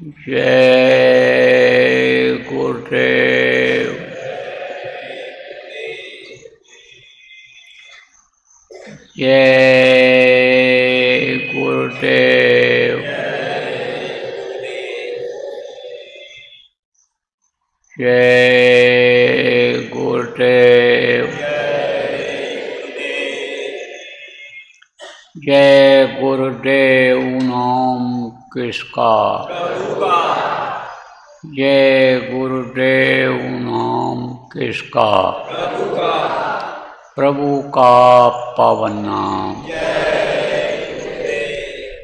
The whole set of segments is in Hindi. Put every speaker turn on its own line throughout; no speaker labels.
जय गुरुदेव। जय गुरुदेव। जय गुरुदेव। जय गुरुदेव नाम किसका? जय गुरुदेव नाम किसका? प्रभु का पावन नाम।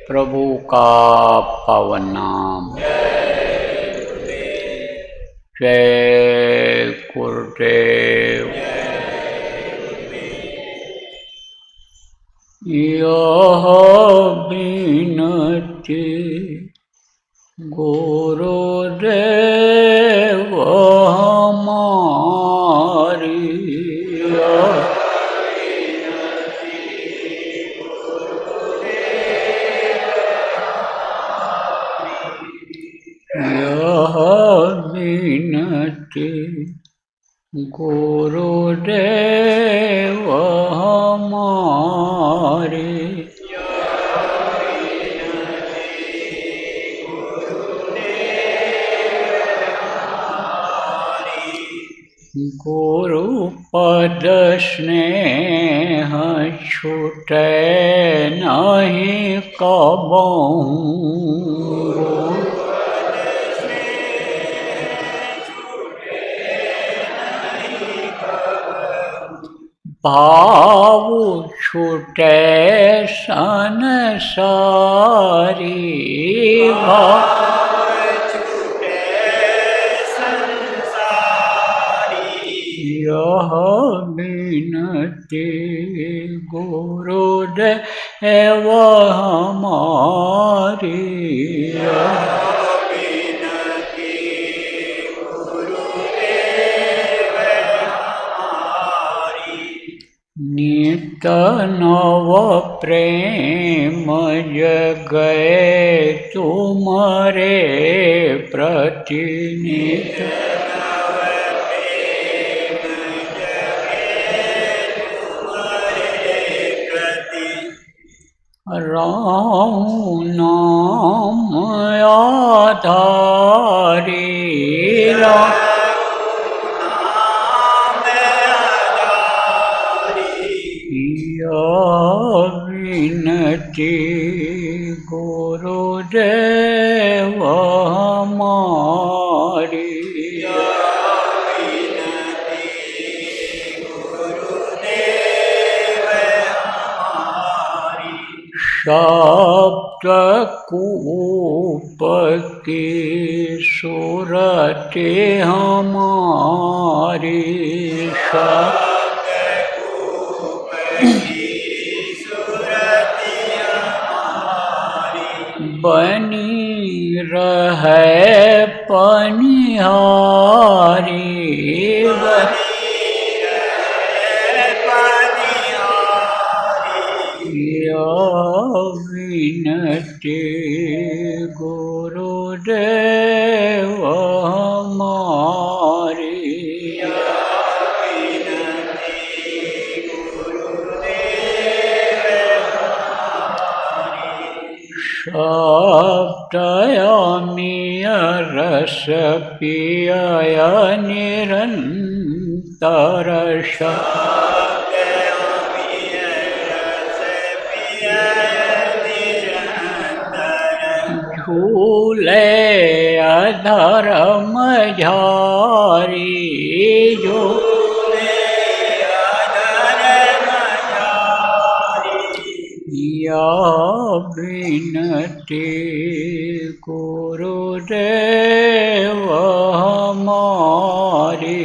प्रभु का पावन नाम। जय गुरुदेव। यह विनती गुरुदेव हमारी, यह विनती गुरुदेव हमारी, गुरुपद स्नेह छूटे नहीं कबहू, भाव छूटे संसारी, यह विनती गुरुदेव हमारी, नित नव प्रेम जगै तुम्हारे प्रति, नित राम नाम आधारी, विनती गुरुदेव हमारी, शब्द कूप की सूरत हमारी, बनी रहे पनिहारी, विनती गुरुदेव हमारी, शब्दयामिय रस पिय निरंतर, झूले अधर्म झारी, विनती गुरुदेव हमारी,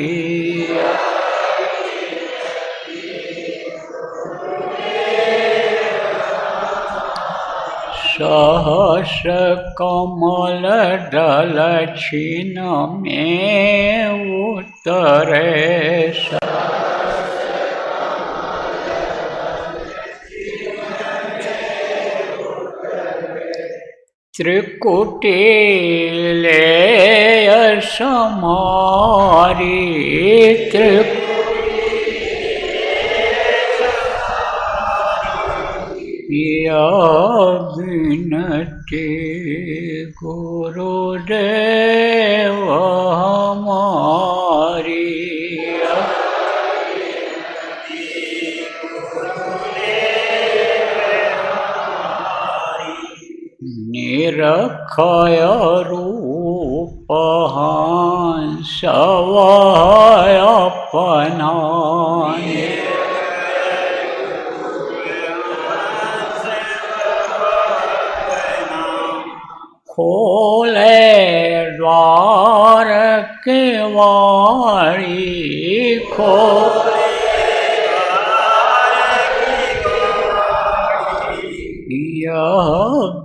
सहस कमल दल छिन में उतरे, त्रिकुटिलेय समारी या विनती गुरुदेव हमारी निरखय रूप हंस अपना खोले द्वार के वाणी यह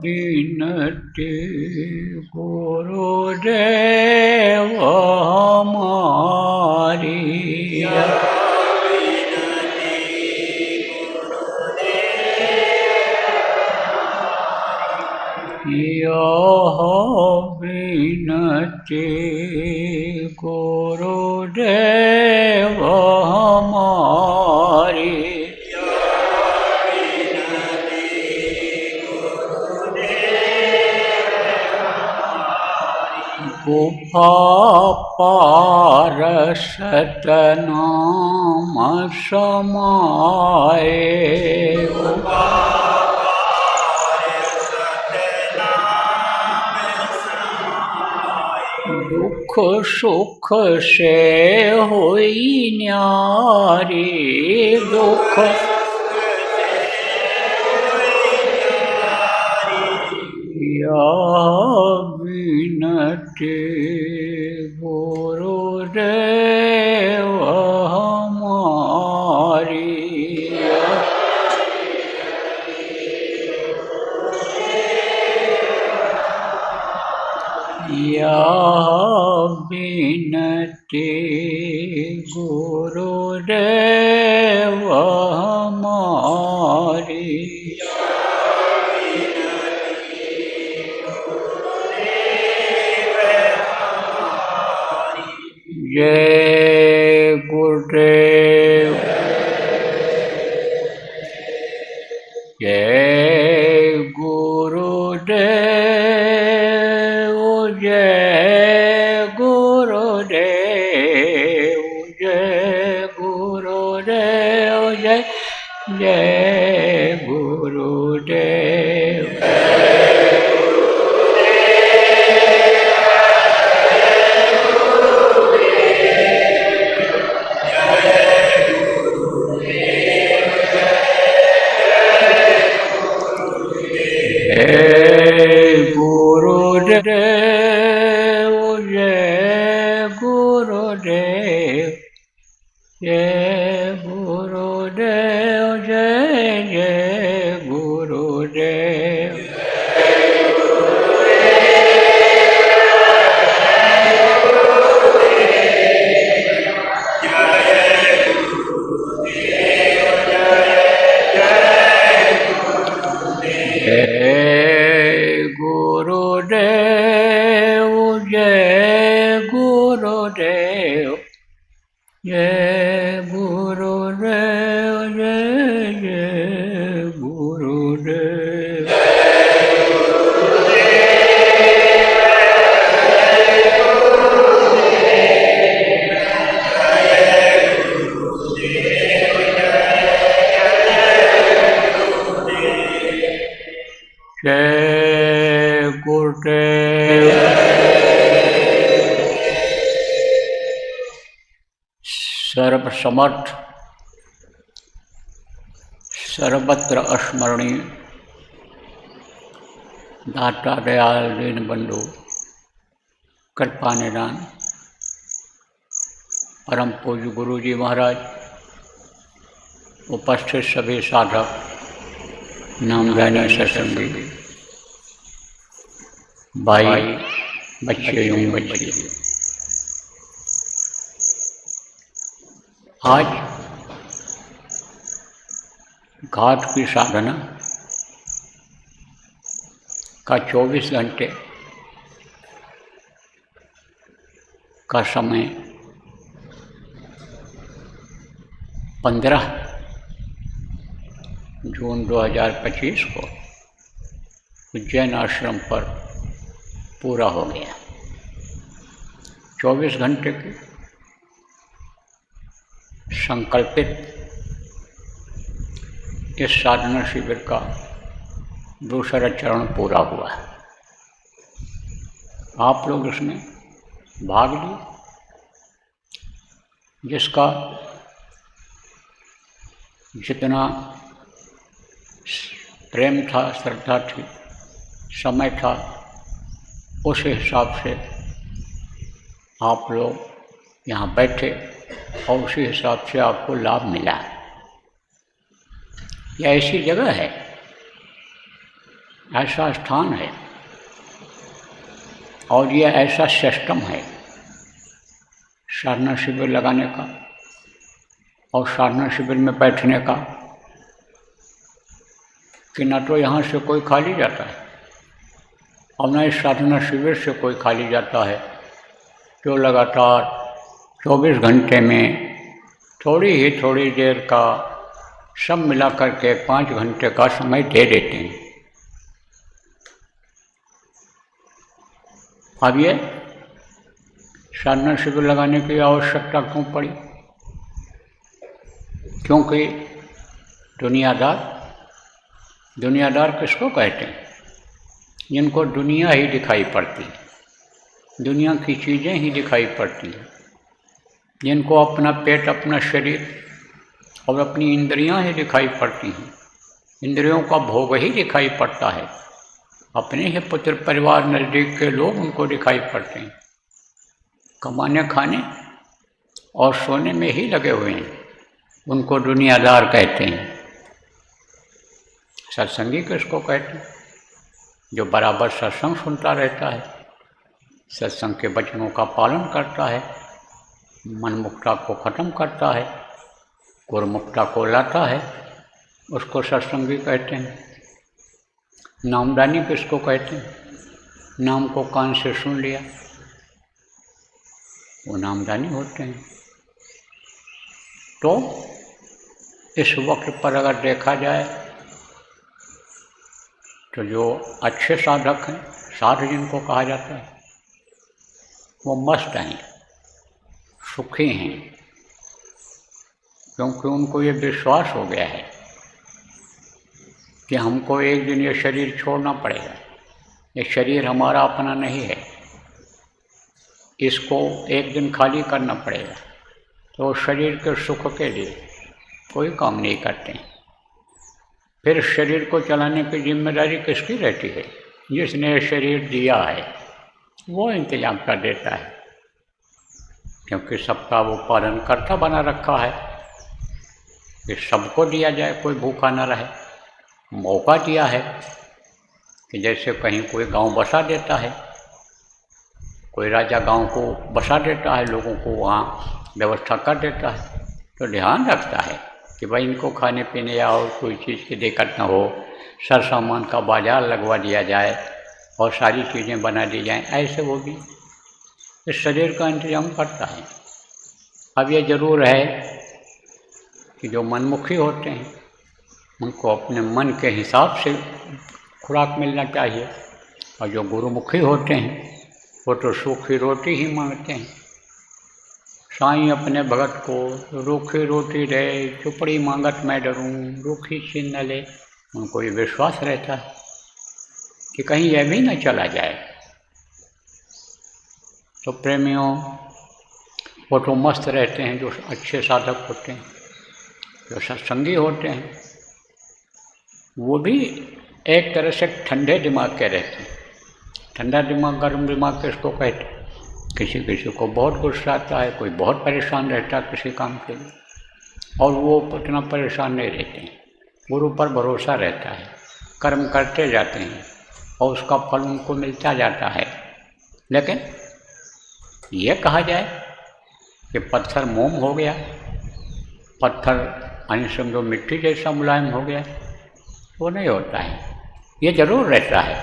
विनती गुरुदेव हमारी यह विनती गुरुदेव हमारी गुफा पारसत नाम समाए दुख सुख से हुई न्यारी दुख या विनती गुरुदेव हमारी या विनती गुरुदेव हमारी जय गुरुदेव जय गुरुदेव जय गुरुदेव जय गुरुदेव जय जय गुरुदेव गुरुदेव जय गुरुदेव जय गुरुदेव जय जय गुरुदेव जय गुरुदेव जय गुरुदेव जय जय गुरुदेव जय गुरुदेव सर्वसमर्थ सर्वत्र अस्मरणीय दाता दयाल दीन बंधु कृपा निदान परम पूज्य गुरु जी महाराज उपस्थित सभी साधक नाम जाने सत्संगी भाई बच्चे एवं बच्चे आज घाट की साधना का 24 घंटे का समय 15 जून 2025 को उज्जैन आश्रम पर पूरा हो गया। 24 घंटे की संकल्पित इस साधना शिविर का दूसरा चरण पूरा हुआ। आप लोग इसमें भाग लिए, जिसका जितना प्रेम था, श्रद्धा थी, समय था, उस हिसाब से आप लोग यहाँ बैठे और उसी हिसाब से आपको लाभ मिला। यह ऐसी जगह है, ऐसा स्थान है और यह ऐसा सिस्टम है साधना शिविर लगाने का और साधना शिविर में बैठने का कि न तो यहाँ से कोई खाली जाता है और न इस साधना शिविर से कोई खाली जाता है, जो लगातार 24 घंटे में थोड़ी देर का सब मिला करके 5 घंटे का समय दे देते हैं। अब ये साधना शिविर लगाने की आवश्यकता क्यों पड़ी? क्योंकि दुनियादार किसको कहते हैं? जिनको दुनिया ही दिखाई पड़ती है, दुनिया की चीज़ें ही दिखाई पड़ती हैं, जिनको अपना पेट, अपना शरीर और अपनी इंद्रियां ही दिखाई पड़ती हैं, इंद्रियों का भोग ही दिखाई पड़ता है, अपने ही पुत्र परिवार नज़दीक के लोग उनको दिखाई पड़ते हैं, कमाने खाने और सोने में ही लगे हुए हैं, उनको दुनियादार कहते हैं। सत्संगी किसको कहते हैं? जो बराबर सत्संग सुनता रहता है, सत्संग के वचनों का पालन करता है, मनमुक्ता को ख़त्म करता है, गुरुमुक्ता को लाता है, उसको सत्संगी कहते हैं। नामदानी किसको कहते हैं? नाम को कान से सुन लिया, वो नामदानी होते हैं। तो इस वक्त पर अगर देखा जाए तो जो अच्छे साधक हैं, साधु जिनको कहा जाता है, वो मस्त हैं, सुखी हैं, क्योंकि उनको ये विश्वास हो गया है कि हमको एक दिन ये शरीर छोड़ना पड़ेगा। ये शरीर हमारा अपना नहीं है, इसको एक दिन खाली करना पड़ेगा। तो शरीर के सुख के लिए कोई काम नहीं करते। फिर शरीर को चलाने की जिम्मेदारी किसकी रहती है? जिसने शरीर दिया है वो इंतजाम कर देता है, क्योंकि सबका वो पालन करता बना रखा है कि सबको दिया जाए, कोई भूखा न रहे। मौका दिया है कि जैसे कहीं कोई गांव बसा देता है, कोई राजा गांव को बसा देता है, लोगों को वहाँ व्यवस्था कर देता है, तो ध्यान रखता है कि भाई इनको खाने पीने या और कोई चीज़ की दिक्कत न हो, सर सामान का बाजार लगवा दिया जाए और सारी चीज़ें बना दी जाएं। ऐसे वो भी इस शरीर का इंतजाम करता है। अब ये ज़रूर है कि जो मनमुखी होते हैं उनको अपने मन के हिसाब से खुराक मिलना चाहिए, और जो गुरुमुखी होते हैं वो तो सूखी रोटी ही मांगते हैं। साईं अपने भगत को रूखी रोटी दे, चुपड़ी मांगत मैं डरूं, रूखी छीन न ले। उनको ये विश्वास रहता है कि कहीं यह भी न चला जाए। तो प्रेमियों, वो तो मस्त रहते हैं जो अच्छे साधक होते हैं, जो सत्संगी होते हैं, वो भी एक तरह से ठंडे दिमाग के रहते हैं। ठंडा दिमाग, गर्म दिमाग किसको कहते हैं? किसी किसी को बहुत गुस्सा आता है, कोई बहुत परेशान रहता है किसी काम के लिए, और वो उतना परेशान नहीं रहते हैं। गुरु पर भरोसा रहता है, कर्म करते जाते हैं और उसका फल उनको मिलता जाता है। लेकिन ये कहा जाए कि पत्थर मोम हो गया, पत्थर यानी समझो मिट्टी जैसा मुलायम हो गया, वो नहीं होता है। ये जरूर रहता है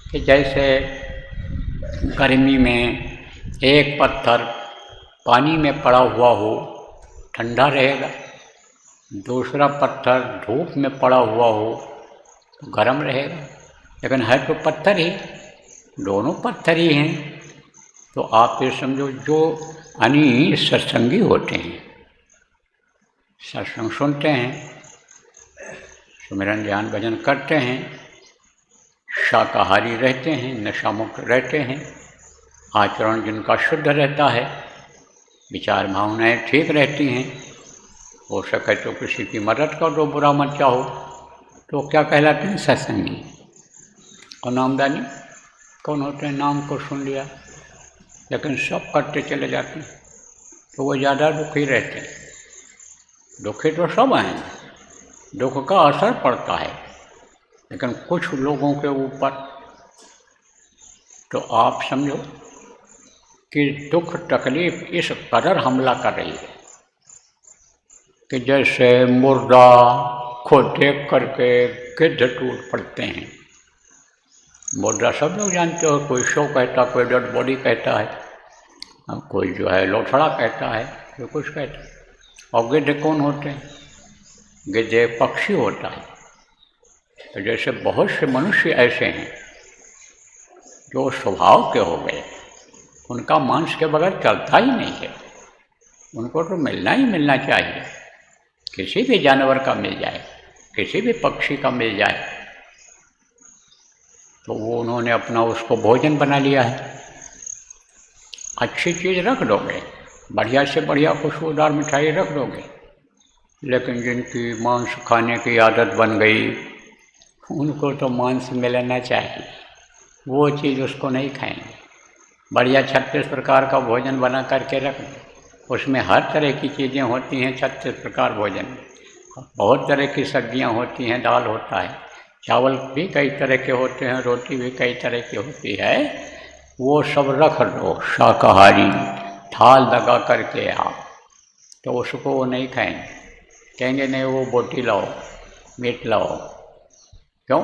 कि जैसे गर्मी में एक पत्थर पानी में पड़ा हुआ हो ठंडा रहेगा, दूसरा पत्थर धूप में पड़ा हुआ हो तो गर्म रहेगा, लेकिन है तो पत्थर ही, दोनों पत्थर ही हैं। तो आप ये समझो, जो अनी सत्संगी होते हैं, सत्संग सुनते हैं, सुमिरन ध्यान भजन करते हैं, शाकाहारी रहते हैं, नशा मुक्त रहते हैं, आचरण जिनका शुद्ध रहता है, विचार भावनाएं ठीक रहती हैं, हो सके तो किसी की मदद कर दो, बुरा मत चाहो, तो क्या कहलाते हैं? सत्संगी। और नामदानी कौन होते हैं? नाम को सुन लिया लेकिन सब करते चले जाते हैं, तो वो ज़्यादा दुखी रहते हैं। दुखी तो सब हैं, दुख का असर पड़ता है, लेकिन कुछ लोगों के ऊपर तो आप समझो कि दुख तकलीफ इस कदर हमला कर रही है कि जैसे मुर्दा को देख करके गिद्ध टूट पड़ते हैं। मुर्दा सब लोग जानते हो, कोई शव कहता, कोई डेड बॉडी कहता है, कोई जो है लोथड़ा कहता है, कोई कुछ कहता है। और गिद्ध कौन होते हैं? गिद्ध एक पक्षी होता है। तो जैसे बहुत से मनुष्य ऐसे हैं जो स्वभाव के हो गए, उनका मांस के बगैर चलता ही नहीं है, उनको तो मिलना ही मिलना चाहिए, किसी भी जानवर का मिल जाए, किसी भी पक्षी का मिल जाए, तो वो उन्होंने अपना उसको भोजन बना लिया है। अच्छी चीज़ रख दोगे, बढ़िया से बढ़िया खुशबूदार मिठाई रख दोगे, लेकिन जिनकी मांस खाने की आदत बन गई, उनको तो मांस मिलना चाहिए, वो चीज़ उसको नहीं खाएंगे। बढ़िया 36 प्रकार का भोजन बना करके रख दो, उसमें हर तरह की चीज़ें होती हैं। 36 प्रकार भोजन, बहुत तरह की सब्जियां होती हैं, दाल होता है, चावल भी कई तरह के होते हैं, रोटी भी कई तरह की होती है, वो सब रख दो शाकाहारी, थाल लगा करके आप, तो उसको वो नहीं खाएंगे, कहेंगे नहीं वो बोटी लाओ, मीट लाओ। क्यों?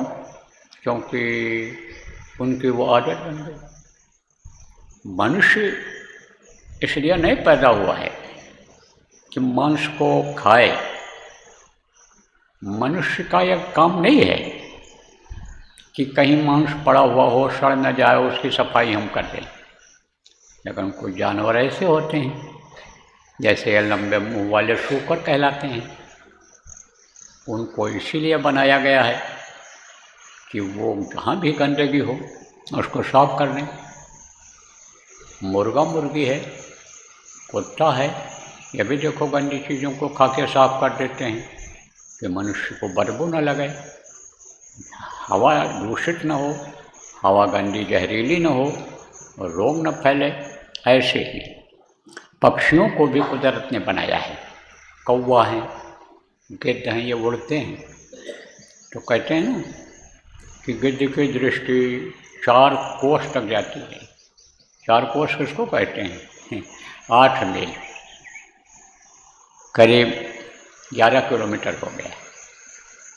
क्योंकि उनकी वो आदत बन गई। मनुष्य इसलिए नहीं पैदा हुआ है कि मांस को खाए, मनुष्य का यह काम नहीं है कि कहीं मांस पड़ा हुआ हो, सड़ न जाए, उसकी सफाई हम कर दें। लेकिन कुछ जानवर ऐसे होते हैं, जैसे लंबे मुंह वाले सूकर कहलाते हैं, उनको इसीलिए बनाया गया है कि वो जहाँ भी गंदगी हो उसको साफ कर दें। मुर्गा मुर्गी है, कुत्ता है, ये भी देखो गंदी चीज़ों को खा के साफ कर देते हैं कि मनुष्य को बदबू न लगे, हवा दूषित न हो, हवा गंदी जहरीली न हो और रोग न फैले। ऐसे ही पक्षियों को भी कुदरत ने बनाया है। कौवा हैं, गिद्ध हैं, ये उड़ते हैं, तो कहते हैं ना कि गिद्ध की दृष्टि 4 कोस तक जाती है। 4 कोस किसको कहते हैं? 8 मील, करीब 11 किलोमीटर हो गया,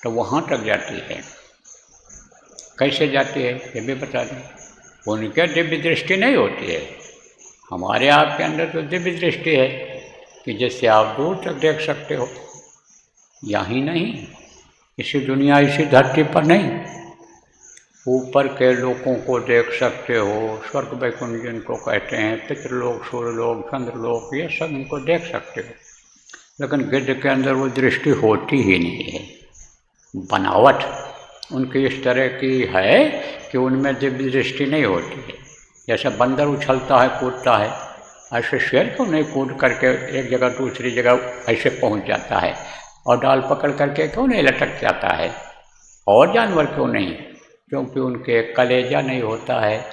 तो वहाँ तक जाती है। कैसे जाती है ये भी बता दें। उनके दिव्य दृष्टि नहीं होती है, हमारे आपके अंदर तो दिव्य दृष्टि है कि जिससे आप दूर तक देख सकते हो। यहीं नहीं, इसी दुनिया, इसी धरती पर नहीं, ऊपर के लोगों को देख सकते हो। स्वर्ग वैकुंठ जिनको कहते हैं, पितृलोक, सूर्यलोक, चंद्रलोक, ये सब इनको देख सकते हो। लेकिन गिद्ध के अंदर वो दृष्टि होती ही नहीं है। बनावट उनकी इस तरह की है कि उनमें दिव्य दृष्टि नहीं होती है। जैसे बंदर उछलता है, कूदता है, ऐसे शेर क्यों नहीं कूद करके एक जगह दूसरी जगह ऐसे पहुंच जाता है, और डाल पकड़ करके क्यों नहीं लटक जाता है? और जानवर क्यों नहीं? क्योंकि उनके कलेजा नहीं होता है,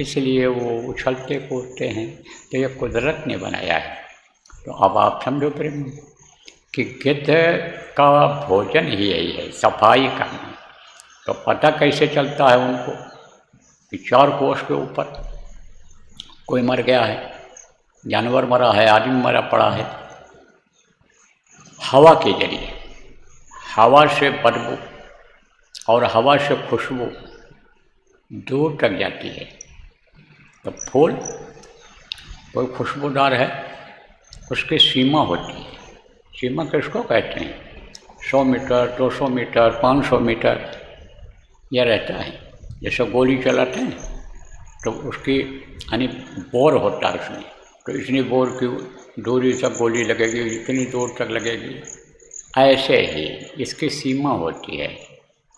इसलिए वो उछलते कूदते हैं। तो ये कुदरत ने बनाया है। तो अब आप समझो प्रेम कि गिद्ध का भोजन ही यही है, सफाई करना। तो पता कैसे चलता है उनको कि 4 कोस के ऊपर कोई मर गया है, जानवर मरा है, आदमी मरा पड़ा है, हवा के जरिए, हवा से बदबू और हवा से खुशबू दूर तक जाती है। तो फूल कोई खुशबूदार है, उसकी सीमा होती है। सीमा किसको कहते हैं? 100 मीटर, 200 मीटर, 500 मीटर यह रहता है। जैसे गोली चलाते हैं तो उसकी यानी बोर होता है उसमें, तो इतनी बोर की दूरी तक गोली लगेगी, इतनी दूर तक लगेगी। ऐसे ही इसकी सीमा होती है।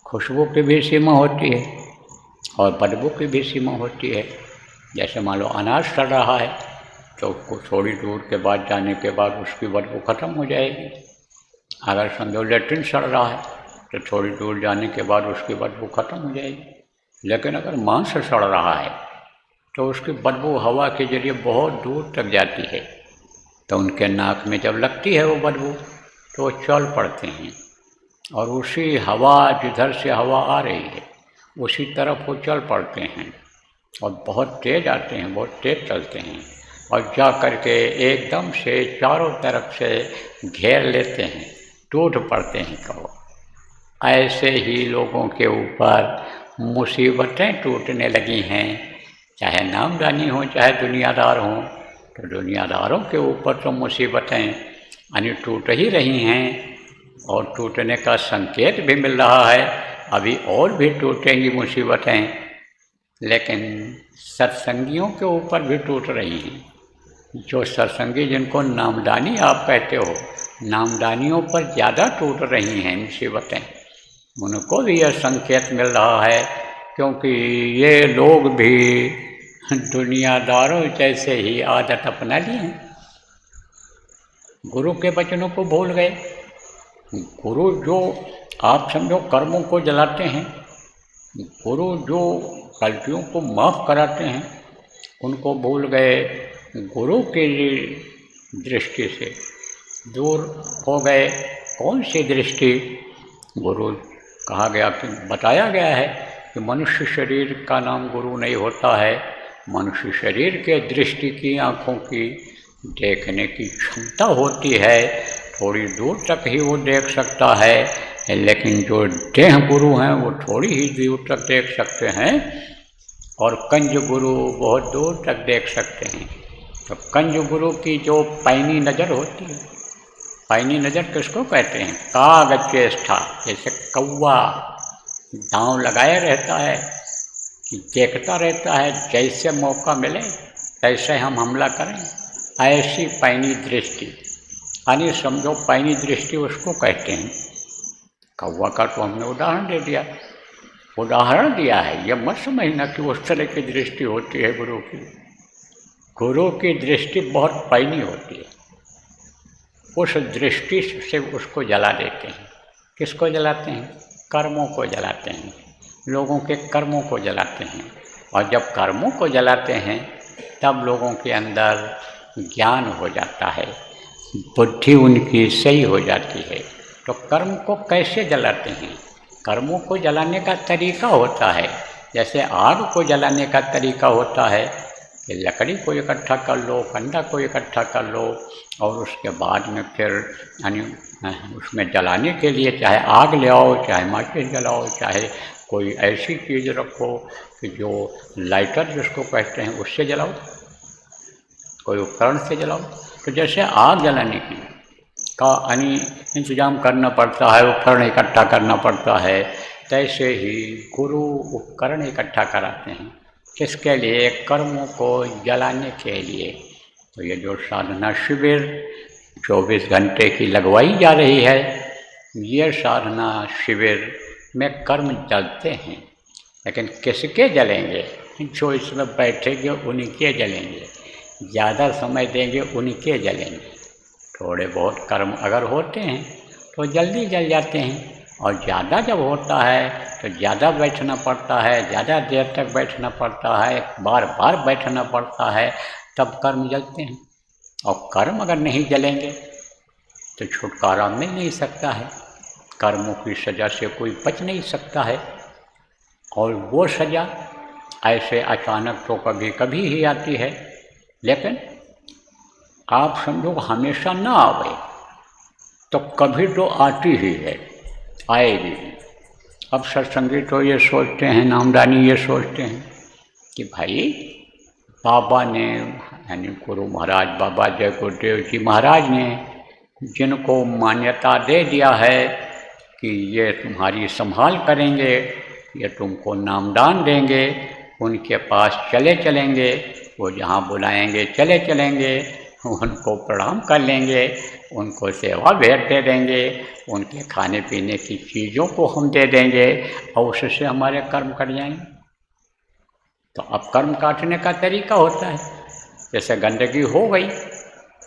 खुशबू की भी सीमा होती है और बदबू की भी सीमा होती है। जैसे मान लो अनाज सड़ रहा है तो उसको थोड़ी दूर के बाद जाने के बाद उसकी बदबू ख़त्म हो जाएगी। अगर समझो लेट्रिन सड़ रहा है तो थोड़ी दूर जाने के बाद उसकी बदबू ख़त्म हो जाएगी। लेकिन अगर मांस सड़ रहा है तो उसकी बदबू हवा के जरिए बहुत दूर तक जाती है। तो उनके नाक में जब लगती है वो बदबू तो वो चल पड़ते हैं और उसी हवा, जिधर से हवा आ रही है उसी तरफ वो चल पड़ते हैं और बहुत तेज़ आते हैं, बहुत तेज़ चलते हैं और जा कर के एकदम से चारों तरफ से घेर लेते हैं, टूट पड़ते हैं। कहो ऐसे ही लोगों के ऊपर मुसीबतें टूटने लगी हैं, चाहे नामदानी हो चाहे दुनियादार हो। तो दुनियादारों के ऊपर तो मुसीबतें यानी टूट ही रही हैं और टूटने का संकेत भी मिल रहा है। अभी और भी टूटेंगी मुसीबतें, लेकिन सत्संगियों के ऊपर भी टूट रही हैं। जो सत्संगी जिनको नामदानी आप कहते हो, नामदानियों पर ज़्यादा टूट रही हैं मुसीबतें। उनको भी यह संकेत मिल रहा है, क्योंकि ये लोग भी दुनियादारों जैसे ही आदत अपना लिए हैं। गुरु के वचनों को भूल गए। गुरु जो आप समझो कर्मों को जलाते हैं, गुरु जो गलतियों को माफ़ कराते हैं, उनको भूल गए। गुरु की दृष्टि से दूर हो गए। कौन सी दृष्टि? गुरु कहा गया कि बताया गया है कि मनुष्य शरीर का नाम गुरु नहीं होता है। मनुष्य शरीर के दृष्टि की, आँखों की देखने की क्षमता होती है, थोड़ी दूर तक ही वो देख सकता है। लेकिन जो देह गुरु हैं वो थोड़ी ही दूर तक देख सकते हैं और कंज गुरु बहुत दूर तक देख सकते हैं। तो कंज गुरु की जो पैनी नज़र होती है, पैनी नज़र किसको कहते हैं? काग चेष्टा, जैसे कौवा दांव लगाए रहता है कि देखता रहता है जैसे मौका मिले तैसे हम हमला करें, ऐसी पैनी दृष्टि। यानी समझो पैनी दृष्टि उसको कहते हैं। कौवा का तो हमने उदाहरण दे दिया, उदाहरण दिया है। यह मत समझना कि उस तरह की दृष्टि होती है गुरु की। गुरु की दृष्टि बहुत पैनी होती है। उस दृष्टि से उसको जला देते हैं। किसको जलाते हैं? कर्मों को जलाते हैं, लोगों के कर्मों को जलाते हैं। और जब कर्मों को जलाते हैं तब लोगों के अंदर ज्ञान हो जाता है, बुद्धि उनकी सही हो जाती है। तो कर्म को कैसे जलाते हैं? कर्मों को जलाने का तरीका होता है। जैसे आग को जलाने का तरीका होता है कि लकड़ी को इकट्ठा कर लो, कंडा को इकट्ठा कर लो और उसके बाद में फिर यानी उसमें जलाने के लिए चाहे आग ले आओ, चाहे माचिस जलाओ, चाहे कोई ऐसी चीज़ रखो कि जो लाइटर जिसको कहते हैं उससे जलाओ, कोई उपकरण से जलाओ। तो जैसे आग जलाने की का यानी इंतजाम करना पड़ता है, उपकरण इकट्ठा करना पड़ता है, तैसे ही गुरु उपकरण इकट्ठा कराते हैं। किसके लिए? कर्मों को जलाने के लिए। तो ये जो साधना शिविर 24 घंटे की लगवाई जा रही है, ये साधना शिविर में कर्म जलते हैं। लेकिन किसके जलेंगे? जो इसमें बैठेंगे उनके जलेंगे, ज़्यादा समय देंगे उनके जलेंगे। थोड़े बहुत कर्म अगर होते हैं तो जल्दी जल जाते हैं, और ज़्यादा जब होता है तो ज़्यादा बैठना पड़ता है, ज़्यादा देर तक बैठना पड़ता है, बार बार बैठना पड़ता है, तब कर्म जलते हैं। और कर्म अगर नहीं जलेंगे तो छुटकारा मिल नहीं सकता है। कर्मों की सज़ा से कोई बच नहीं सकता है। और वो सज़ा ऐसे अचानक तो कभी कभी ही आती है, लेकिन आप समझो हमेशा ना आवे तो कभी तो आती ही है, आएगी। अब सत्संगी तो ये सोचते हैं, नामदानी ये सोचते हैं कि भाई बाबा ने, यानी गुरु महाराज बाबा जय गुरुदेव जी महाराज ने जिनको मान्यता दे दिया है कि ये तुम्हारी संभाल करेंगे, ये तुमको नामदान देंगे, उनके पास चले चलेंगे, वो जहाँ बुलाएंगे चले चलेंगे, उनको प्रणाम कर लेंगे, उनको सेवा भेंट दे देंगे, उनके खाने पीने की चीज़ों को हम दे देंगे और उससे हमारे कर्म कट जाएंगे। तो अब कर्म काटने का तरीका होता है, जैसे गंदगी हो गई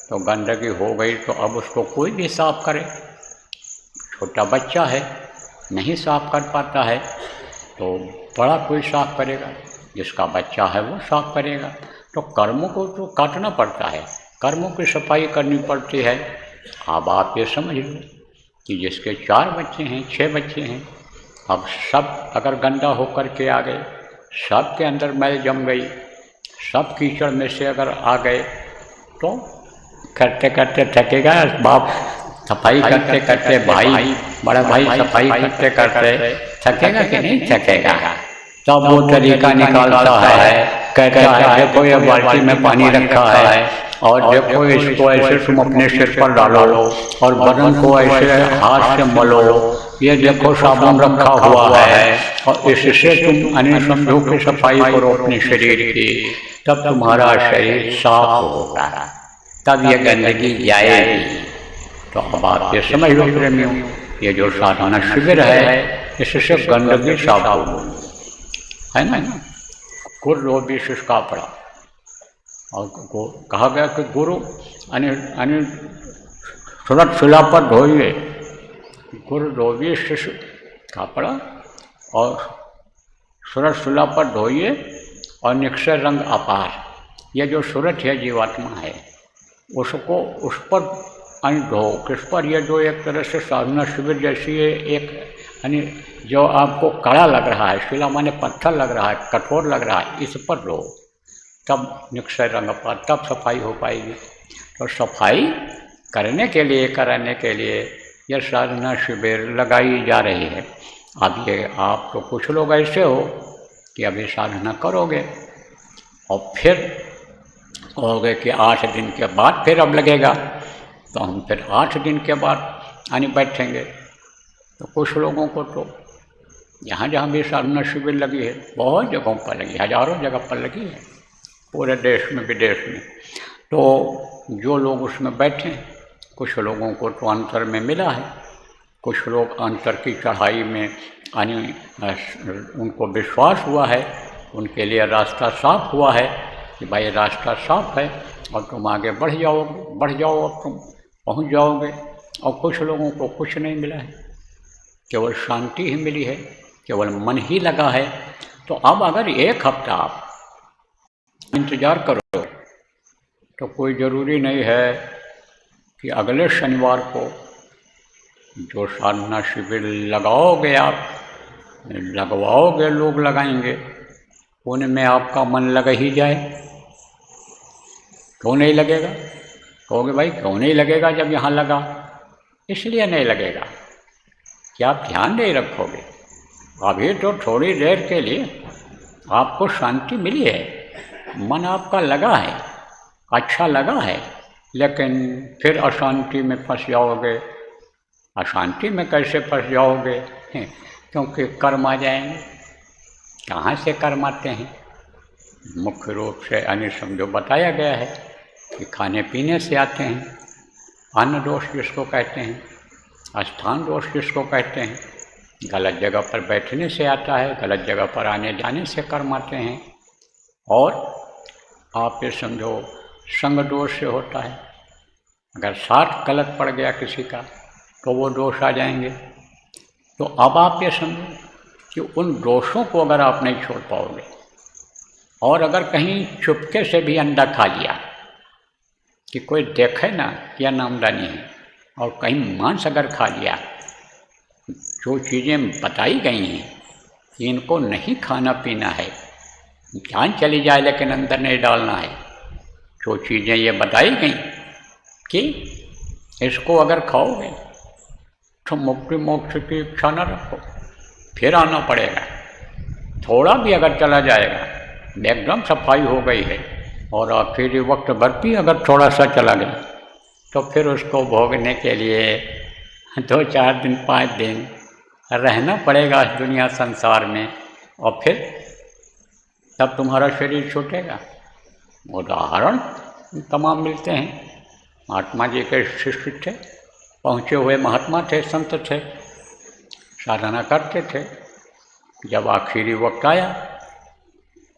तो गंदगी हो गई तो अब उसको कोई भी साफ करे। छोटा बच्चा है, नहीं साफ कर पाता है तो बड़ा कोई साफ करेगा, जिसका बच्चा है वो साफ करेगा। तो कर्मों को तो काटना पड़ता है, कर्मों की सफाई करनी पड़ती है। अब आप ये समझ लो कि जिसके 4 बच्चे हैं, 6 बच्चे हैं, अब सब अगर गंदा होकर के आ गए, सब के अंदर मैल जम गई, सब कीचड़ में से अगर आ गए तो करते करते थकेगा बाप, सफाई करते करते भाई, बड़ा भाई सफाई करते करते थकेगा कि नहीं थकेगा। तब वो तरीका निकालता है, कहता है देखो ये बाल्टी में पानी रखा है और देखो इसको ऐसे तुम अपने सिर पर डालो और बदन को ऐसे हाथ से मलो, ये देखो साबुन रखा हुआ है और इससे तुम अन्य समझो की सफाई करो अपने शरीर की, तब तुम्हारा शरीर साफ होगा, तब ये गंदगी जाएगी। तो अब आप ये समझ लो प्रेमियों, ये जो साधना शिविर है इससे गंदगी साफ होगी, है ना। गुरु रोबी शुष्का पड़ा और कहा गया कि गुरु अन्य सुरत शिला पर धोइए, गुरु रोबी शिष्य का पड़ा और सूरज शिला पर धोइए और निक्षय रंग अपार। यह जो सूरज है जीवात्मा है, उसको उस पर धो, किस पर? यह जो एक तरह से साधना शिविर जैसी है, एक यानी जो आपको कड़ा लग रहा है, शिला माने पत्थर लग रहा है, कठोर लग रहा है, इस पर धो, तब निक्षय रंग अपार, तब सफाई हो पाएगी। तो सफाई करने के लिए, कराने के लिए यह साधना शिविर लगाई जा रही है। अब ये आप तो कुछ लोग ऐसे हो कि अभी साधना करोगे और फिर कहोगे कि 8 दिन के बाद फिर अब लगेगा, तो हम फिर 8 दिन के बाद आने बैठेंगे। तो कुछ लोगों को तो जहाँ जहाँ भी साधना शिविर लगी है, बहुत जगहों पर लगी, हज़ारों जगह पर लगी है, पूरे देश में विदेश में, तो जो लोग उसमें बैठे, कुछ लोगों को तो अंतर में मिला है, कुछ लोग अंतर की चढ़ाई में उनको विश्वास हुआ है, उनके लिए रास्ता साफ हुआ है कि भाई रास्ता साफ है और तुम आगे बढ़ जाओ, अब तुम पहुंच जाओगे। और कुछ लोगों को कुछ नहीं मिला है, केवल शांति ही मिली है, केवल मन ही लगा है। तो अब अगर 1 हफ्ता आप इंतज़ार करो तो कोई ज़रूरी नहीं है कि अगले शनिवार को जो साधना शिविर लगाओगे, आप लगवाओगे, लोग लगाएंगे, उनमें आपका मन लग ही जाए। क्यों नहीं लगेगा? कहोगे भाई क्यों नहीं लगेगा जब यहाँ लगा? इसलिए नहीं लगेगा कि आप ध्यान नहीं रखोगे। अभी तो थोड़ी देर के लिए आपको शांति मिली है, मन आपका लगा है, अच्छा लगा है, लेकिन फिर अशांति में फंस जाओगे। अशांति में कैसे फंस जाओगे? क्योंकि कर्म आ जाएंगे। कहाँ से कर्म आते हैं? मुख्य रूप से अन्य समझो बताया गया है कि खाने पीने से आते हैं, अन्न दोष जिसको कहते हैं, स्थान दोष जिसको कहते हैं, गलत जगह पर बैठने से आता है, गलत जगह पर आने जाने से कर्म आते हैं, और आप ये समझो संग दोष से होता है। अगर साथ गलत पड़ गया किसी का तो वो दोष आ जाएंगे। तो अब आप ये समझो कि उन दोषों को अगर आप नहीं छोड़ पाओगे, और अगर कहीं चुपके से भी अंडा खा लिया कि कोई देखे ना क्या नामदानी है, और कहीं मांस अगर खा लिया, जो चीज़ें बताई गई हैं कि इनको नहीं खाना पीना है, जान चली जाए लेकिन अंदर नहीं डालना है, जो चीज़ें ये बताई गई कि इसको अगर खाओगे तो मुक्ति मोक्ष की इच्छा न रखो, फिर आना पड़ेगा। थोड़ा भी अगर चला जाएगा, एकदम सफाई हो गई है और आखिरी वक्त भर भी अगर थोड़ा सा चला गया तो फिर उसको भोगने के लिए 2-4 दिन 5 दिन रहना पड़ेगा इस दुनिया संसार में, और फिर तब तुम्हारा शरीर छूटेगा। उदाहरण तमाम मिलते हैं। महात्मा जी के शिष्य थे, पहुँचे हुए महात्मा थे, संत थे, साधना करते थे। जब आखिरी वक्त आया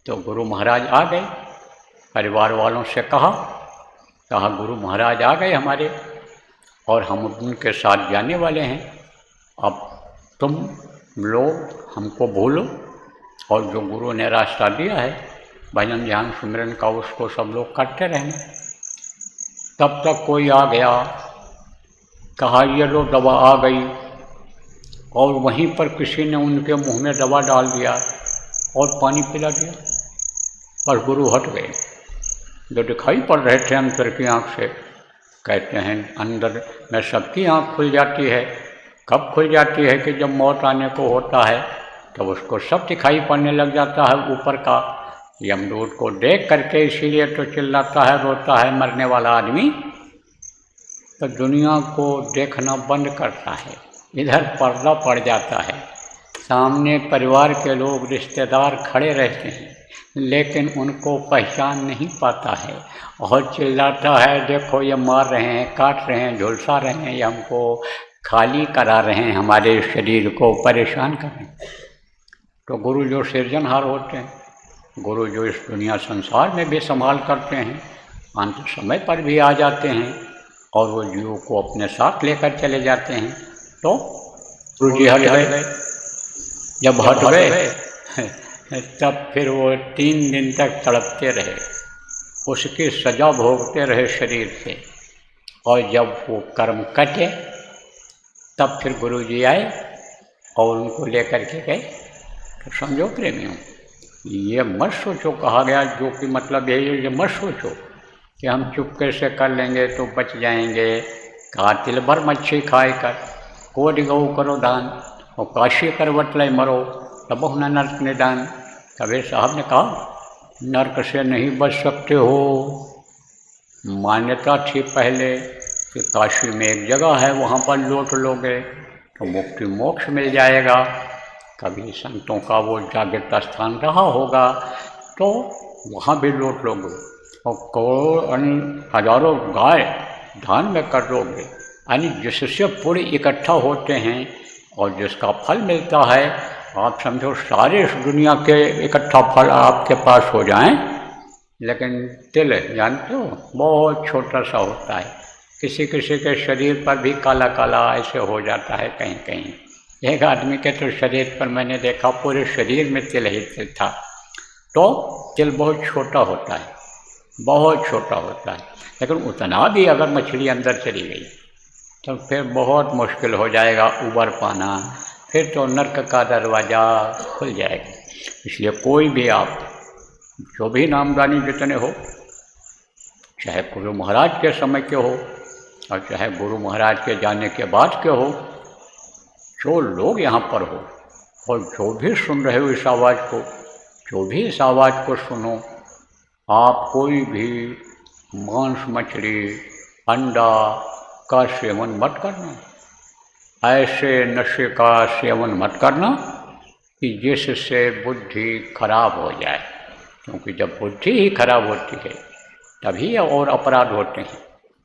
तो गुरु महाराज आ गए। परिवार वालों से कहा गुरु महाराज आ गए हमारे और हम उनके साथ जाने वाले हैं, अब तुम लोग हमको भूलो और जो गुरु ने रास्ता दिया है भजन ध्यान सिमरन का, उसको सब लोग करते रहना। तब तक कोई आ गया, कहा ये लो दवा आ गई, और वहीं पर किसी ने उनके मुंह में दवा डाल दिया और पानी पिला दिया। बस गुरु हट गए। जो दिखाई पड़ रहे थे अंदर की आँख से, कहते हैं अंदर में सबकी आँख खुल जाती है। कब खुल जाती है कि जब मौत आने को होता है तब उसको सब दिखाई पड़ने लग जाता है ऊपर का। यमदूत को देख करके इसीलिए तो चिल्लाता है, रोता है मरने वाला आदमी, तो दुनिया को देखना बंद करता है, इधर पर्दा पड़ जाता है। सामने परिवार के लोग रिश्तेदार खड़े रहते हैं लेकिन उनको पहचान नहीं पाता है और चिल्लाता है, देखो ये मार रहे हैं, काट रहे हैं, झुलसा रहे हैं, ये हमको खाली करा रहे हैं, हमारे शरीर को परेशान कर रहे हैं। तो गुरु जो सृजनहार होते हैं, गुरु जो इस दुनिया संसार में भी संभाल करते हैं, अंत समय पर भी आ जाते हैं और वो जीवों को अपने साथ लेकर चले जाते हैं। तो गुरु जी हट गए। जब हट गए तब फिर वो 3 दिन तक तड़पते रहे, उसकी सजा भोगते रहे शरीर से, और जब वो कर्म कटे तब फिर गुरु जी आए और उनको लेकर के गए। तो समझो प्रेमियों, ये मत सोचो, कहा गया जो कि मतलब ये मत सोचो कि हम चुपके से कर लेंगे तो बच जाएंगे। कहा तिल भर मच्छी खाए कर कोटि गौ करो दान, और काशी कर वटले मरो तब न नर्क निदान। कबीर साहब ने कहा नर्क से नहीं बच सकते हो। मान्यता थी पहले कि काशी में एक जगह है, वहाँ पर लौट लोगे तो मुक्ति मोक्ष मिल जाएगा। कभी संतों का वो जागृत स्थान रहा होगा तो वहाँ भी लौट लोगे और करोड़ हजारों गाय धान में कर लोगे। यानी जिससे पुण्य इकट्ठा होते हैं और जिसका फल मिलता है, आप समझो सारे इस दुनिया के इकट्ठा फल आपके पास हो जाएं। लेकिन तिल जानते हो बहुत छोटा सा होता है, किसी किसी के शरीर पर भी काला काला ऐसे हो जाता है कहीं कहीं। एक आदमी के तो शरीर पर मैंने देखा पूरे शरीर में तिल ही तिल था। तो तिल बहुत छोटा होता है, बहुत छोटा होता है, लेकिन उतना भी अगर मछली अंदर चली गई तो फिर बहुत मुश्किल हो जाएगा उबर पाना, फिर तो नर्क का दरवाज़ा खुल जाएगा। इसलिए कोई भी आप जो भी नामदानी जितने हो, चाहे गुरु महाराज के समय के हो और चाहे गुरु महाराज के जाने के बाद के हो, जो लोग यहाँ पर हो और जो भी सुन रहे हो इस आवाज़ को, जो भी इस आवाज़ को सुनो, आप कोई भी मांस मछली अंडा का सेवन मत करना, ऐसे नशे का सेवन मत करना कि जिससे बुद्धि खराब हो जाए। क्योंकि जब बुद्धि ही खराब होती है तभी और अपराध होते हैं।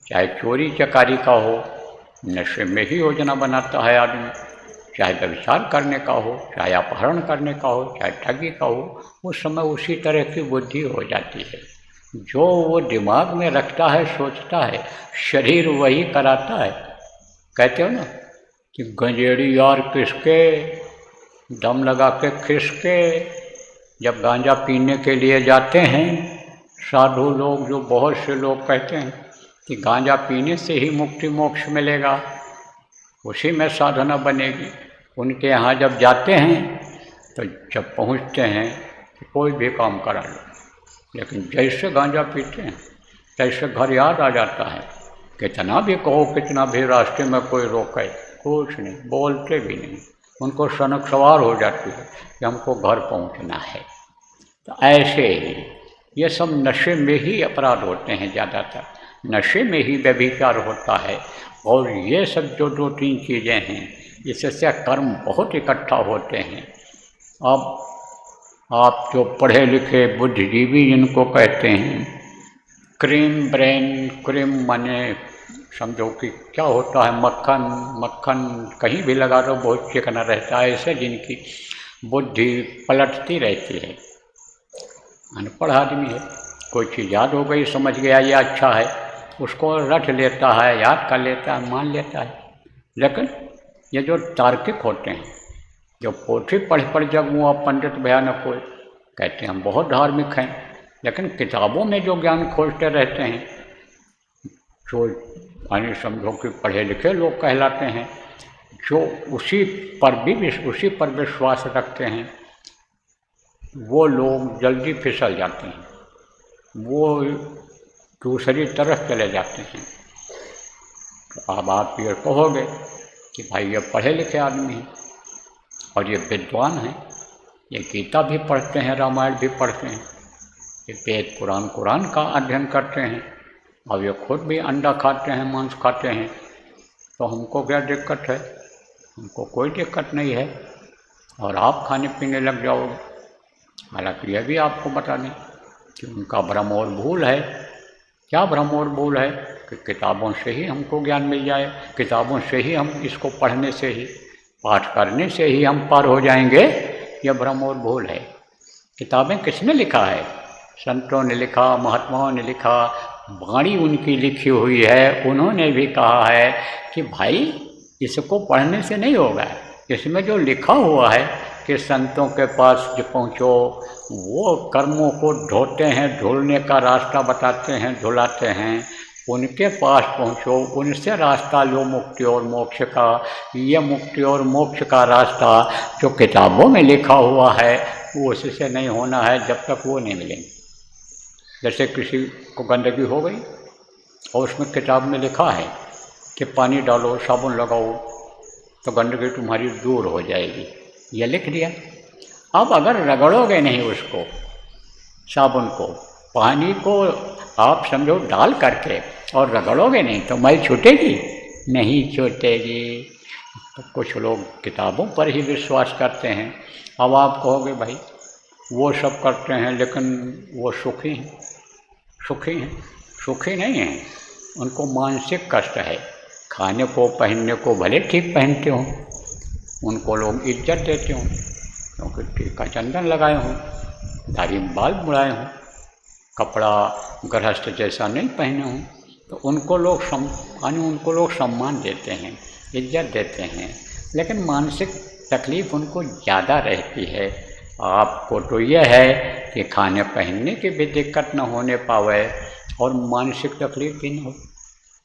चाहे चोरी चकारी का हो, नशे में ही योजना बनाता है आदमी, चाहे व्यभिचार करने का हो, चाहे अपहरण करने का हो, चाहे ठगी का हो, उस समय उसी तरह की बुद्धि हो जाती है। जो वो दिमाग में रखता है, सोचता है, शरीर वही कराता है। कहते हो ना कि गंजेड़ी यार किसके, दम लगा के खिसके। जब गांजा पीने के लिए जाते हैं साधु लोग, जो बहुत से लोग कहते हैं कि गांजा पीने से ही मुक्ति मोक्ष मिलेगा, उसी में साधना बनेगी, उनके यहाँ जब जाते हैं तो जब पहुँचते हैं तो कोई भी काम करा लो, लेकिन जैसे गांजा पीते हैं तैसे घर याद आ जाता है। कितना भी कहो, कितना भी रास्ते में कोई रोके, कुछ नहीं, बोलते भी नहीं, उनको सनक सवार हो जाती है कि हमको घर पहुंचना है। तो ऐसे ही ये सब नशे में ही अपराध होते हैं, ज़्यादातर नशे में ही व्यभिचार होता है। और ये सब जो दो तीन चीज़ें हैं, इससे कर्म बहुत इकट्ठा होते हैं। अब आप जो पढ़े लिखे बुद्धिजीवी जिनको कहते हैं, क्रीम ब्रेन, क्रीम माने समझो कि क्या होता है, मक्खन, मक्खन कहीं भी लगा दो बहुत चिकना रहता है, ऐसे जिनकी बुद्धि पलटती रहती है। अनपढ़ आदमी है, कोई चीज़ याद हो गई, समझ गया ये अच्छा है, उसको रट लेता है, याद कर लेता है, मान लेता है। लेकिन ये जो तार्किक होते हैं, जो पोथी पढ़ जब वो पंडित भयानक कोई कहते हैं हम बहुत धार्मिक हैं, लेकिन किताबों में जो ज्ञान खोजते रहते हैं, जो यानी समझो कि पढ़े लिखे लोग कहलाते हैं, जो उसी पर विश्वास रखते हैं, वो लोग जल्दी फिसल जाते हैं, वो दूसरी तरफ चले जाते हैं। तो अब आप ये कहोगे कि भाई ये पढ़े लिखे आदमी हैं और ये विद्वान हैं, ये गीता भी पढ़ते हैं, रामायण भी पढ़ते हैं, ये वेद पुराण कुरान का अध्ययन करते हैं, और ये खुद भी अंडा खाते हैं, मांस खाते हैं, तो हमको क्या दिक्कत है? हमको कोई दिक्कत नहीं है। और आप खाने पीने लग जाओगे। हालांकि यह भी आपको बता दें कि उनका भ्रम और भूल है। क्या भ्रम और भूल है? कि किताबों से ही हमको ज्ञान मिल जाए, किताबों से ही हम इसको पढ़ने से ही, पाठ करने से ही हम पार हो जाएंगे, यह भ्रम और भूल है। किताबें किसने लिखा है? संतों ने लिखा, महात्माओं ने लिखा, वाणी उनकी लिखी हुई है। उन्होंने भी कहा है कि भाई इसको पढ़ने से नहीं होगा, इसमें जो लिखा हुआ है कि संतों के पास जो पहुँचो, वो कर्मों को ढोते हैं, धुलने का रास्ता बताते हैं, धुलाते हैं, उनके पास पहुँचो, उनसे रास्ता लो मुक्ति और मोक्ष का। ये मुक्ति और मोक्ष का रास्ता जो किताबों में लिखा हुआ है, वो उससे नहीं होना है जब तक वो नहीं मिलेंगे। जैसे किसी को गंदगी हो गई और उसमें किताब में लिखा है कि पानी डालो, साबुन लगाओ, तो गंदगी तुम्हारी दूर हो जाएगी, ये लिख दिया। अब अगर रगड़ोगे नहीं उसको, साबुन को, पानी को आप समझो डाल करके और रगड़ोगे नहीं, तो मैल छूटेगी? नहीं छूटेगी। तो कुछ लोग किताबों पर ही विश्वास करते हैं। अब आप कहोगे भाई वो सब करते हैं लेकिन वो सुखी हैं? सुखी हैं? सुखी नहीं हैं, उनको मानसिक कष्ट है। खाने को पहनने को भले ठीक पहनते हों, उनको लोग इज्जत देते हों, क्योंकि टीका चंदन लगाए हों, दाढ़ी में बाल मुड़ाए हों, कपड़ा गृहस्थ जैसा नहीं पहने हों, तो उनको लोग सम्मान देते हैं, इज्जत देते हैं। लेकिन मानसिक तकलीफ़ उनको ज़्यादा रहती है। आपको तो यह है कि खाने पहनने की भी दिक्कत न होने पावे और मानसिक तकलीफ भी न हो।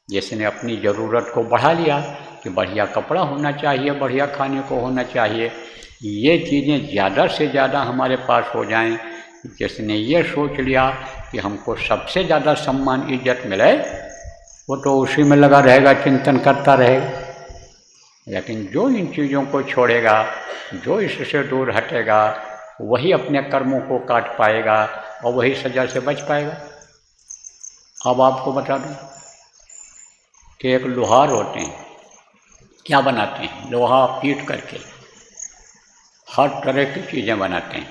जिसने अपनी ज़रूरत को बढ़ा लिया कि बढ़िया कपड़ा होना चाहिए, बढ़िया खाने को होना चाहिए, ये चीज़ें ज़्यादा से ज़्यादा हमारे पास हो जाएं, जिसने ये सोच लिया कि हमको सबसे ज़्यादा सम्मान इज्जत मिले, वो तो उसी में लगा रहेगा, चिंतन करता रहेगा। लेकिन जो इन चीज़ों को छोड़ेगा, जो इससे दूर हटेगा, वही अपने कर्मों को काट पाएगा और वही सज़ा से बच पाएगा। अब आपको बता दूं कि एक लोहार होते हैं, क्या बनाते हैं? लोहा पीट करके हर तरह की चीज़ें बनाते हैं।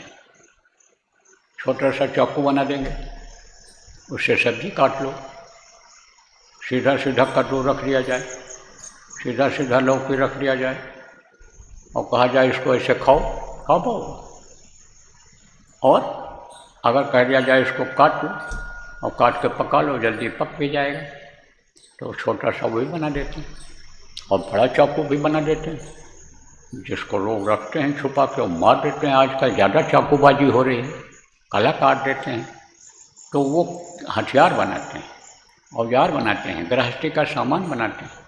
छोटा सा चाकू बना देंगे, उससे सब्जी काट लो, सीधा सीधा कद्दू रख दिया जाए, सीधा सीधा लौकी रख दिया जाए और कहा जाए इसको ऐसे खाओ, खा पाओ। और अगर कह दिया जाए इसको काट लो और काट के पका लो, जल्दी पक भी जाएगा। तो छोटा सा वही बना देते हैं। और बड़ा चाकू भी बना देते हैं, जिसको लोग रखते हैं छुपा के और मार देते हैं। आजकल ज़्यादा चाकूबाजी हो रही है, गला काट देते हैं। तो वो हथियार बनाते हैं, औजार बनाते हैं, गृहस्थी का सामान बनाते हैं।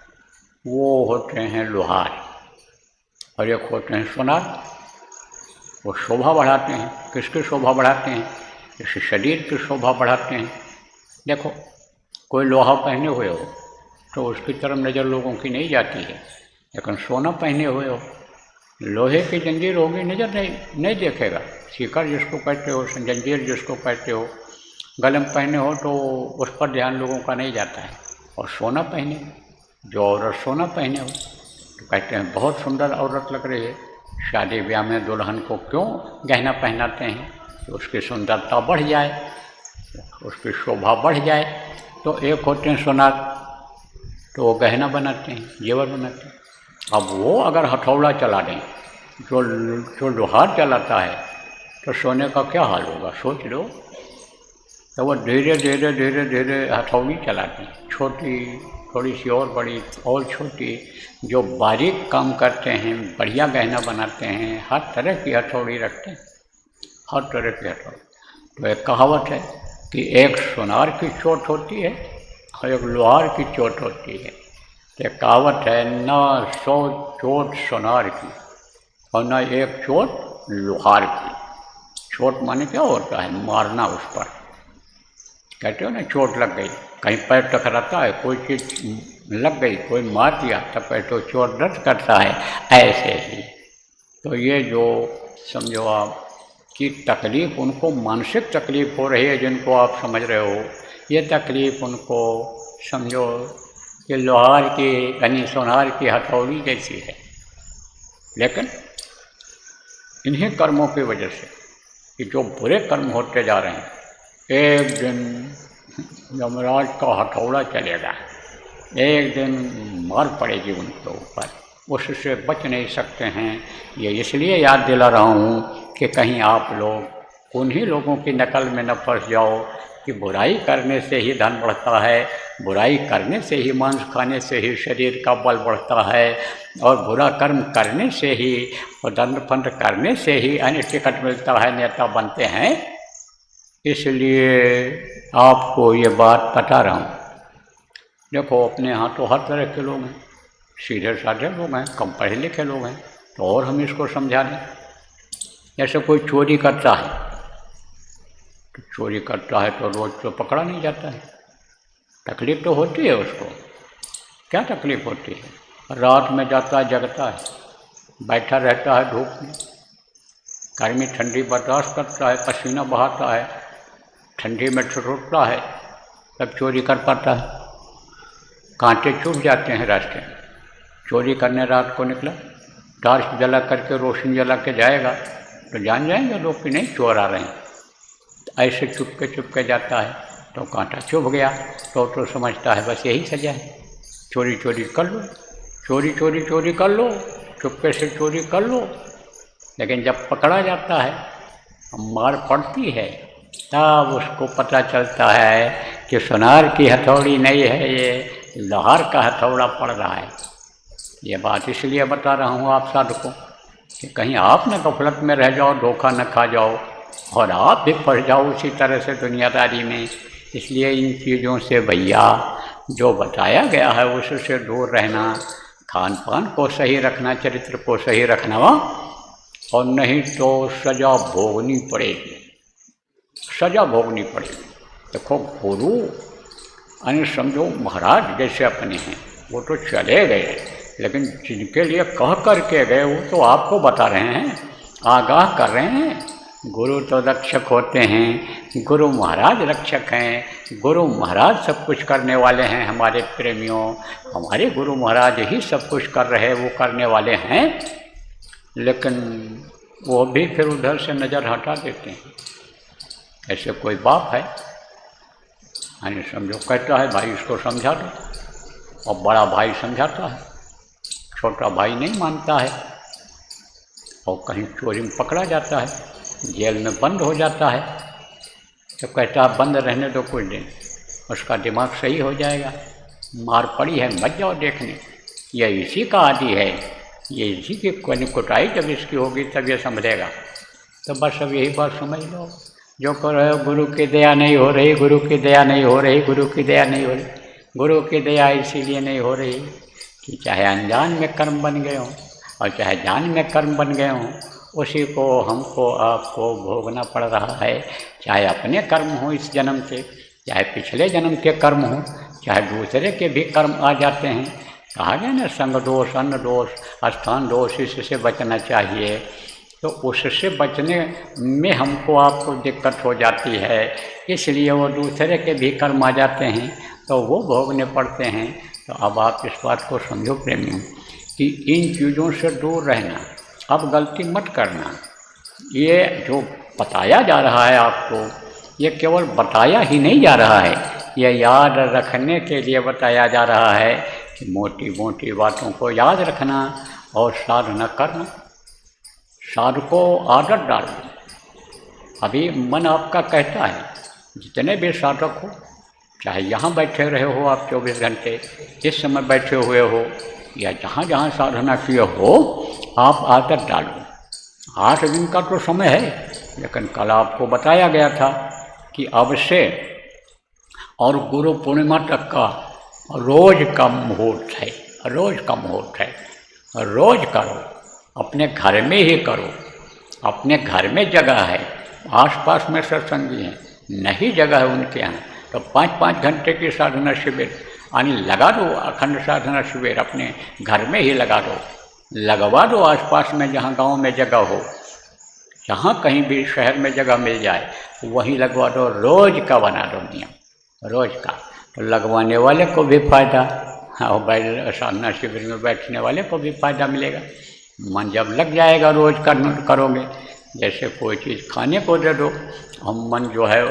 वो होते हैं लोहार। और एक होते हैं सोनार। वो शोभा बढ़ाते हैं। किसकी शोभा बढ़ाते हैं? इस शरीर की शोभा बढ़ाते हैं। देखो, कोई लोहा पहने हुए हो तो उसकी तरफ नज़र लोगों की नहीं जाती है, लेकिन सोना पहने हुए हो लोहे की जंजीर होगी नजर नहीं देखेगा। सीकर जिसको कहते हो, जंजीर जिसको कहते हो, गले में पहने हो तो उस पर ध्यान लोगों का नहीं जाता है। और सोना पहने, जो औरत सोना पहने हो तो कहते हैं बहुत सुंदर औरत लग रही है। शादी ब्याह में दुल्हन को क्यों गहना पहनाते हैं? तो उसकी सुंदरता बढ़ जाए, उसकी शोभा बढ़ जाए। तो एक होते हैं सोनार, तो वो गहना बनाते हैं, जेवर बनाते हैं। अब वो अगर हथौड़ा चला दें, जो लोहार चलाता है, तो सोने का क्या हाल होगा सोच लो। तो वो धीरे धीरे धीरे धीरे हथौड़ी चलाते हैं, छोटी, थोड़ी सी और बड़ी और छोटी। जो बारीक काम करते हैं, बढ़िया गहना बनाते हैं, हर तरह की हथौड़ी रखते हैं, हर तरह की हथौड़ी। तो एक कहावत है कि एक सोनार की चोट होती है और एक लोहार की चोट होती है। तो कहावत है, ना 100 चोट सोनार की और ना एक चोट लोहार की। चोट माने क्या होता है? मारना उस पर। कहते हो ना चोट लग गई, कहीं पैर टकराता है, कोई चीज़ लग गई, कोई मार दिया, तब कहते हो चोट दर्द करता है। ऐसे ही तो ये जो समझो आप कि तकलीफ़ उनको मानसिक तकलीफ़ हो रही है, जिनको आप समझ रहे हो, ये तकलीफ़ उनको समझो कि लोहार की यानी सोनार की हथौड़ी जैसी है। लेकिन इन्हीं कर्मों की वजह से कि जो बुरे कर्म होते जा रहे हैं, एक दिन यमराज का हथौड़ा चलेगा, एक दिन मार पड़ेगी उनके ऊपर, उससे बच नहीं सकते हैं। ये इसलिए याद दिला रहा हूँ कि कहीं आप लोग उन्हीं लोगों की नकल में न फंस जाओ कि बुराई करने से ही धन बढ़ता है, बुराई करने से ही मांस खाने से ही शरीर का बल बढ़ता है, और बुरा कर्म करने से ही और दंड फंड करने से ही अन्य टिकट मिलता है, नेता बनते हैं। इसलिए आपको ये बात बता रहा हूँ। देखो अपने यहाँ तो हर तरह के लोग हैं, सीधे साधे लोग हैं, कम पढ़े लिखे लोग हैं, तो और हम इसको समझा दें। जैसे कोई चोरी करता है, तो चोरी करता है तो रोज़ तो पकड़ा नहीं जाता है, तकलीफ़ तो होती है उसको। क्या तकलीफ़ होती है? रात में जाता है, जगता है, बैठा रहता है धूप में, गर्मी ठंडी बर्दाश्त करता है, पसीना बहाता है, ठंडी में ठुठुरता है, तब चोरी कर पाता है। कांटे चुभ जाते हैं रास्ते में। चोरी करने रात को निकला, टार्च जला करके रोशनी जला के जाएगा तो जान जाएंगे लोग कि नहीं चोर आ रहे हैं। ऐसे चुपके जाता है तो कांटा चुभ गया, तो समझता है बस यही सजा है, चोरी कर लो, चोरी कर लो, चुपके से चोरी कर लो। लेकिन जब पकड़ा जाता है, मार पड़ती है, तब उसको पता चलता है कि सोनार की हथौड़ी नहीं है, ये लोहार का हथौड़ा पड़ रहा है। ये बात इसलिए बता रहा हूँ आप साधकों कि कहीं आप न गफलत में रह जाओ, धोखा न खा जाओ और आप भी पड़ जाओ उसी तरह से दुनियादारी में। इसलिए इन चीज़ों से भैया जो बताया गया है उससे दूर रहना, खान पान को सही रखना, चरित्र को सही रखना, और नहीं तो सज़ा भोगनी पड़ेगी, सज़ा भोगनी पड़ेगी। देखो गुरु यानी समझो महाराज जैसे अपने हैं, वो तो चले गए, लेकिन जिनके लिए कह कर के गए वो तो आपको बता रहे हैं, आगाह कर रहे हैं। गुरु तो रक्षक होते हैं, गुरु महाराज रक्षक हैं, गुरु महाराज सब कुछ करने वाले हैं। हमारे प्रेमियों, हमारे गुरु महाराज ही सब कुछ कर रहे, वो करने वाले हैं, लेकिन वो भी फिर उधर से नज़र हटा देते हैं। ऐसे कोई बाप है यानी समझो कहता है भाई इसको समझा दो, और बड़ा भाई समझाता है, छोटा भाई नहीं मानता है, और कहीं चोरी में पकड़ा जाता है, जेल में बंद हो जाता है, तो कहता है बंद रहने दो कुछ दिन, उसका दिमाग सही हो जाएगा, मार पड़ी है मत जाओ देखने, ये इसी का आदि है, ये इसी की कुटाई जब इसकी होगी तब ये संभलेगा। तो बस अब यही बात समझ लो, जो कर रहे हो गुरु की दया नहीं हो रही, गुरु की दया नहीं हो रही, गुरु की दया नहीं हो रही। गुरु की दया इसीलिए नहीं हो रही कि चाहे अनजान में कर्म बन गए हों और चाहे जान में कर्म बन गए हों, उसी को हमको आपको भोगना पड़ रहा है। चाहे अपने कर्म हों इस जन्म के, चाहे पिछले जन्म के कर्म हों, चाहे दूसरे के भी कर्म आ जाते हैं, कहा गया ना, संग दोष, अन्न दोष, स्थान दोष, इससे बचना चाहिए। तो उससे बचने में हमको आपको दिक्कत हो जाती है, इसलिए वो दूसरे के भी कर्म आ जाते हैं तो वो भोगने पड़ते हैं। तो अब आप इस बात को समझो प्रेमियों कि इन चीज़ों से दूर रहना, अब गलती मत करना। ये जो बताया जा रहा है आपको, ये केवल बताया ही नहीं जा रहा है, ये याद रखने के लिए बताया जा रहा है कि मोटी मोटी बातों को याद रखना और साधना करना, साधु को आदत डालना। अभी मन आपका कहता है, जितने भी साधक हो, चाहे यहाँ बैठे रहे हो आप 24 घंटे, इस समय बैठे हुए हो या जहाँ जहाँ साधना किए हो, आप आदत डालो। 8 दिन का तो समय है, लेकिन कल आपको बताया गया था कि अब से और गुरु पूर्णिमा तक का रोज का मुहूर्त है, रोज का मुहूर्त है। रोज करो, अपने घर में ही करो, अपने घर में जगह है, आसपास में सत्संगी हैं, नहीं जगह है उनके यहाँ, तो 5-5 घंटे की साधना शिविर यानी लगा दो। अखंड साधना शिविर अपने घर में ही लगा दो, लगवा दो आसपास में, जहाँ गांव में जगह हो, जहाँ कहीं भी शहर में जगह मिल जाए वहीं लगवा दो। रोज का बना दो नियम, रोज का। तो लगवाने वाले को भी फायदा और साधना शिविर में बैठने वाले को भी फायदा मिलेगा। मन जब लग जाएगा, रोज करोगे, जैसे कोई चीज़ खाने को दे दो, हम मन जो है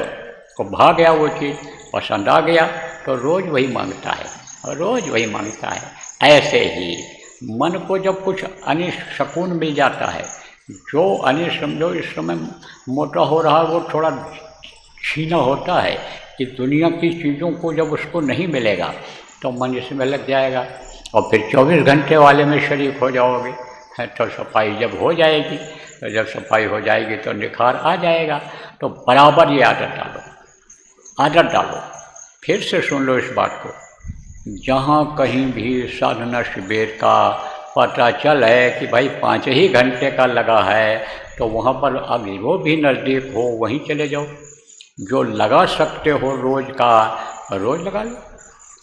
को भा गया, वो चीज़ पसंद आ गया तो रोज़ वही मांगता है, और रोज़ वही मांगता है। ऐसे ही मन को जब कुछ अनिष्ट सकून मिल जाता है, जो अनिष्ट समझो इस समय मोटा हो रहा है, वो थोड़ा छीना होता है कि दुनिया की चीज़ों को जब उसको नहीं मिलेगा तो मन इसमें लग जाएगा, और फिर 24 घंटे वाले में शरीक हो जाओगे। तो सफाई जब हो जाएगी, तो जब सफाई हो जाएगी तो निखार आ जाएगा। तो बराबर ये आदत डालो, आदत डालो। फिर से सुन लो इस बात को, जहाँ कहीं भी साधना शिविर का पता चल है कि भाई 5 ही घंटे का लगा है, तो वहाँ पर अभी वो भी नज़दीक हो वहीं चले जाओ। जो लगा सकते हो रोज़ का, रोज़ लगा लो,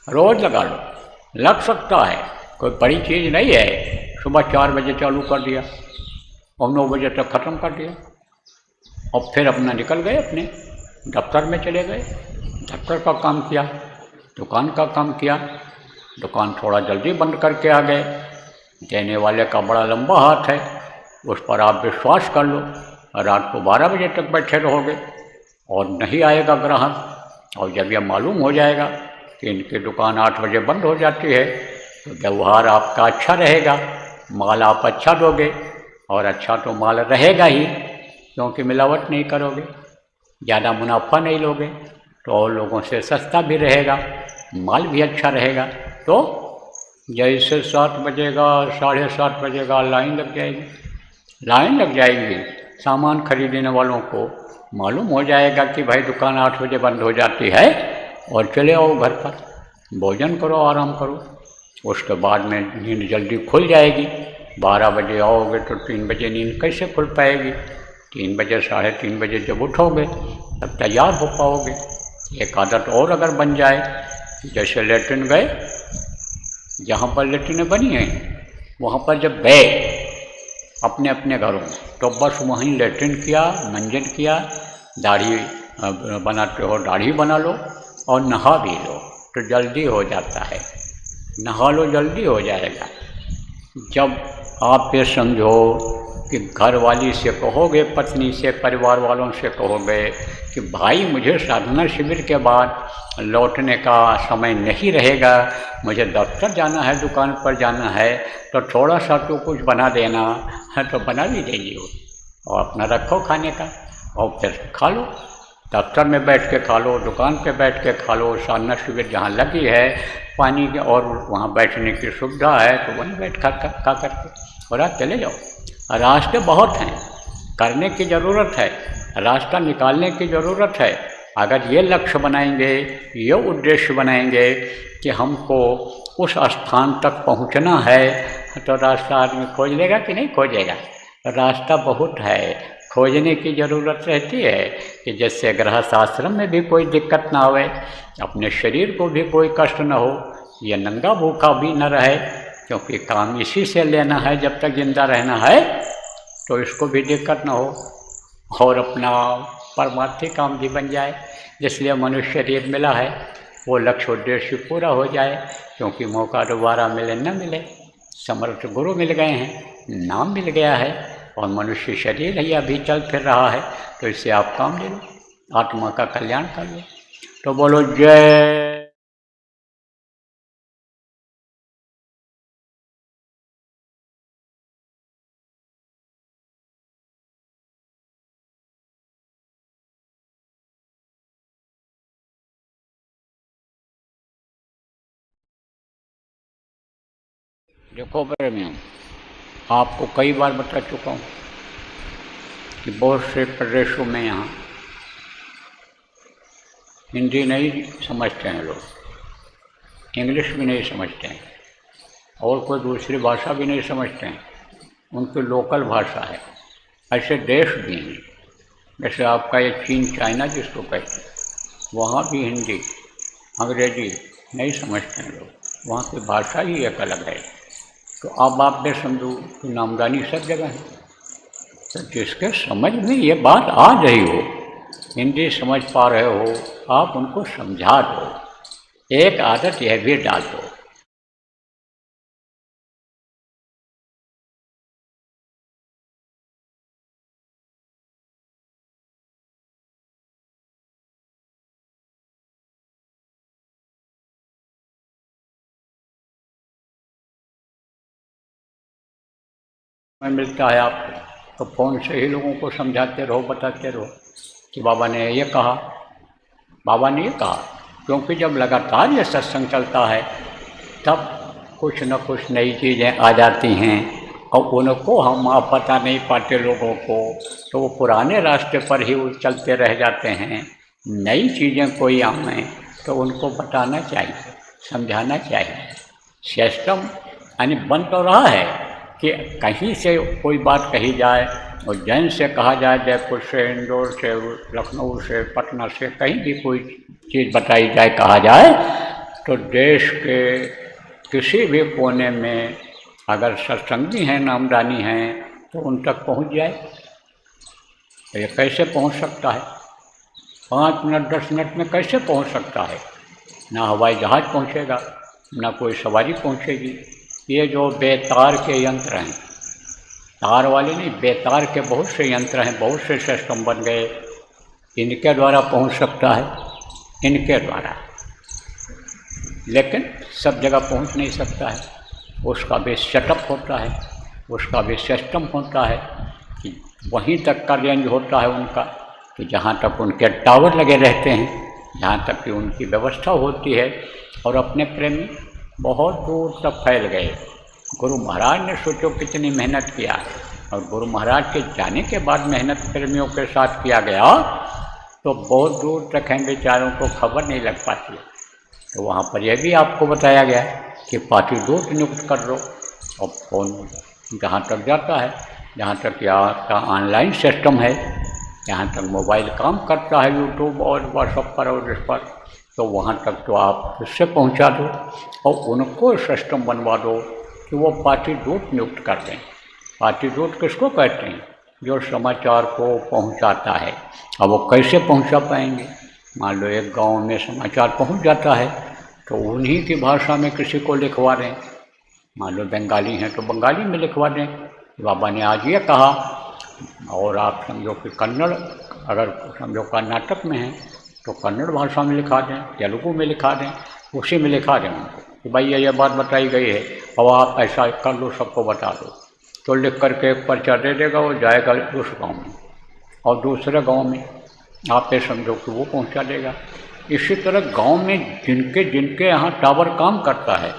रोज़ लगा लो। लग सकता है, कोई बड़ी चीज़ नहीं है। सुबह 4 बजे चालू कर दिया और 9 बजे तक ख़त्म कर दिया, और फिर अपना निकल गए, अपने दफ्तर में चले गए, दफ्तर का काम किया, दुकान का काम किया, दुकान थोड़ा जल्दी बंद करके आ गए। देने वाले का बड़ा लंबा हाथ है, उस पर आप विश्वास कर लो। रात को 12 बजे तक बैठे रहोगे और नहीं आएगा ग्राहक, और जब यह मालूम हो जाएगा कि इनकी दुकान 8 बजे बंद हो जाती है, तो व्यवहार आपका अच्छा रहेगा, माल आप अच्छा दोगे, और अच्छा तो माल रहेगा ही, क्योंकि मिलावट नहीं करोगे, ज़्यादा मुनाफा नहीं लोगे, तो और लोगों से सस्ता भी रहेगा, माल भी अच्छा रहेगा। तो जैसे 7 बजेगा, 7:30 बजेगा, लाइन लग जाएगी, लाइन लग जाएगी। सामान खरीदने वालों को मालूम हो जाएगा कि भाई दुकान 8 बजे बंद हो जाती है, और चले आओ घर पर, भोजन करो, आराम करो। उसके बाद में नींद जल्दी खुल जाएगी। 12 बजे आओगे तो 3 बजे नींद कैसे खुल पाएगी? 3 बजे 3:30 बजे जब उठोगे तब तैयार हो पाओगे। एक आदत और अगर बन जाए, जैसे लेटरिन गए, जहाँ पर लेटरिन बनी हैं वहाँ पर जब गए अपने अपने घरों में, तो बस वहीं लेटरिन किया, मंजन किया, दाढ़ी बनाते हो दाढ़ी बना लो और नहा भी लो, तो जल्दी हो जाता है। नहा लो, जल्दी हो जाएगा। जब आप ये समझो कि घर वाली से कहोगे, पत्नी से, परिवार वालों से कहोगे कि भाई मुझे साधना शिविर के बाद लौटने का समय नहीं रहेगा, मुझे दफ्तर जाना है, दुकान पर जाना है, तो थोड़ा सा तो कुछ बना देना है, तो बना भी देंगे वो, और अपना रखो खाने का, और फिर खा लो। दफ्तर में बैठ के खा लो, दुकान पे बैठ के खा लो, साधना शिविर जहाँ लगी है, पानी के और वहाँ बैठने की सुविधा है, तो वहीं बैठ खा करके और आप चले जाओ। रास्ते बहुत हैं, करने की ज़रूरत है, रास्ता निकालने की ज़रूरत है। अगर ये लक्ष्य बनाएंगे, ये उद्देश्य बनाएंगे कि हमको उस स्थान तक पहुंचना है, तो रास्ता आदमी खोज लेगा कि नहीं खोजेगा? रास्ता बहुत है, खोजने की ज़रूरत रहती है कि जैसे गृहस्थ आश्रम में भी कोई दिक्कत ना आवे, अपने शरीर को भी कोई कष्ट ना हो, ये नंगा भूखा भी न रहे, क्योंकि काम इसी से लेना है जब तक जिंदा रहना है, तो इसको भी दिक्कत न हो और अपना परमार्थी काम भी बन जाए। इसलिए मनुष्य शरीर मिला है, वो लक्ष्य उद्देश्य पूरा हो जाए, क्योंकि मौका दोबारा मिले न मिले, समर्थ गुरु मिल गए हैं, नाम मिल गया है और मनुष्य शरीर है अभी चल फिर रहा है, तो इससे आप काम ले लो, आत्मा का कल्याण कर लो। तो बोलो जय। देखो प्रेमियों, आपको कई बार बता चुका हूँ कि बहुत से प्रदेशों में यहाँ हिंदी नहीं समझते हैं लोग, इंग्लिश भी नहीं समझते हैं और कोई दूसरी भाषा भी नहीं समझते हैं, उनकी लोकल भाषा है। ऐसे देश भी हैं, जैसे आपका ये चीन चाइना जिसको कहते हैं, वहाँ भी हिंदी अंग्रेजी नहीं समझते हैं लोग, वहाँ की भाषा ही एक अलग है। तो अब आप दे समझो कि नामदानी सब जगह है, तो जिसके समझ में ये बात आ रही हो, हिंदी समझ पा रहे हो, आप उनको समझा दो, एक आदत यह भी डाल दो। में मिलता है आपको, तो फ़ोन से ही लोगों को समझाते रहो, बताते रहो कि बाबा ने ये कहा, बाबा ने ये कहा, क्योंकि जब लगातार ये सत्संग चलता है तब कुछ न कुछ नई चीज़ें आ जाती हैं और उनको हम आप बता नहीं पाते लोगों को, तो वो पुराने रास्ते पर ही वो चलते रह जाते हैं। नई चीज़ें कोई आएँ तो उनको बताना चाहिए, समझाना चाहिए। सिस्टम यानी बन तो रहा है कि कहीं से कोई बात कही जाए, उज्जैन से कहा जाए, जयपुर से, इंदौर से, लखनऊ से, पटना से, कहीं भी कोई चीज़ बताई जाए, कहा जाए, तो देश के किसी भी कोने में अगर सत्संगी हैं, नामदानी हैं, तो उन तक पहुंच जाए। तो ये कैसे पहुंच सकता है? 5 मिनट 10 मिनट में कैसे पहुंच सकता है? ना हवाई जहाज़ पहुंचेगा, ना कोई सवारी पहुंचेगी। ये जो बेतार के यंत्र हैं, तार वाले नहीं, बेतार के बहुत से यंत्र हैं, बहुत से सिस्टम बन गए, इनके द्वारा पहुंच सकता है, इनके द्वारा, लेकिन सब जगह पहुंच नहीं सकता है। उसका भी सेटअप होता है, उसका भी सिस्टम होता है कि वहीं तक का रेंज होता है उनका, कि जहाँ तक उनके टावर लगे रहते हैं, जहाँ तक कि उनकी व्यवस्था होती है। और अपने प्रेमी बहुत दूर तक फैल गए। गुरु महाराज ने सोचो कितनी मेहनत किया, और गुरु महाराज के जाने के बाद मेहनत प्रेमियों के साथ किया गया, तो बहुत दूर तक हैं बेचारों को खबर नहीं लग पाती। तो वहाँ पर यह भी आपको बताया गया कि पार्टी दूत नियुक्त कर लो, और फ़ोन जहाँ तक जाता है, जहाँ तक यहाँ का ऑनलाइन सिस्टम है, जहाँ तक मोबाइल काम करता है, यूट्यूब और व्हाट्सएप पर और इस पर, तो वहाँ तक तो आप उससे पहुँचा दो और उनको सिस्टम बनवा दो कि वो पार्टी दूत नियुक्त कर दें। पार्टी दूत किसको कहते हैं? जो समाचार को पहुँचाता है। अब वो कैसे पहुँचा पाएंगे? मान लो एक गांव में समाचार पहुँच जाता है, तो उन्हीं की भाषा में किसी को लिखवा दें। मान लो बंगाली हैं तो बंगाली में लिखवा दें, बाबा ने आज ये कहा। और आप समझो कि कन्नड़, अगर समझो कर्नाटक में है तो कन्नड़ भाषा में लिखा दें, तेलुगु में लिखा दें, उसी में लिखा दें उनको कि भाई ये बात बताई गई है, अब आप ऐसा कर लो, सबको बता दो। तो लिख करके एक पर्चा दे देगा, वो जाएगा उस गांव में, और दूसरे गांव में आप ये समझो कि वो पहुंचा देगा। इसी तरह गांव में जिनके यहाँ टावर काम करता है,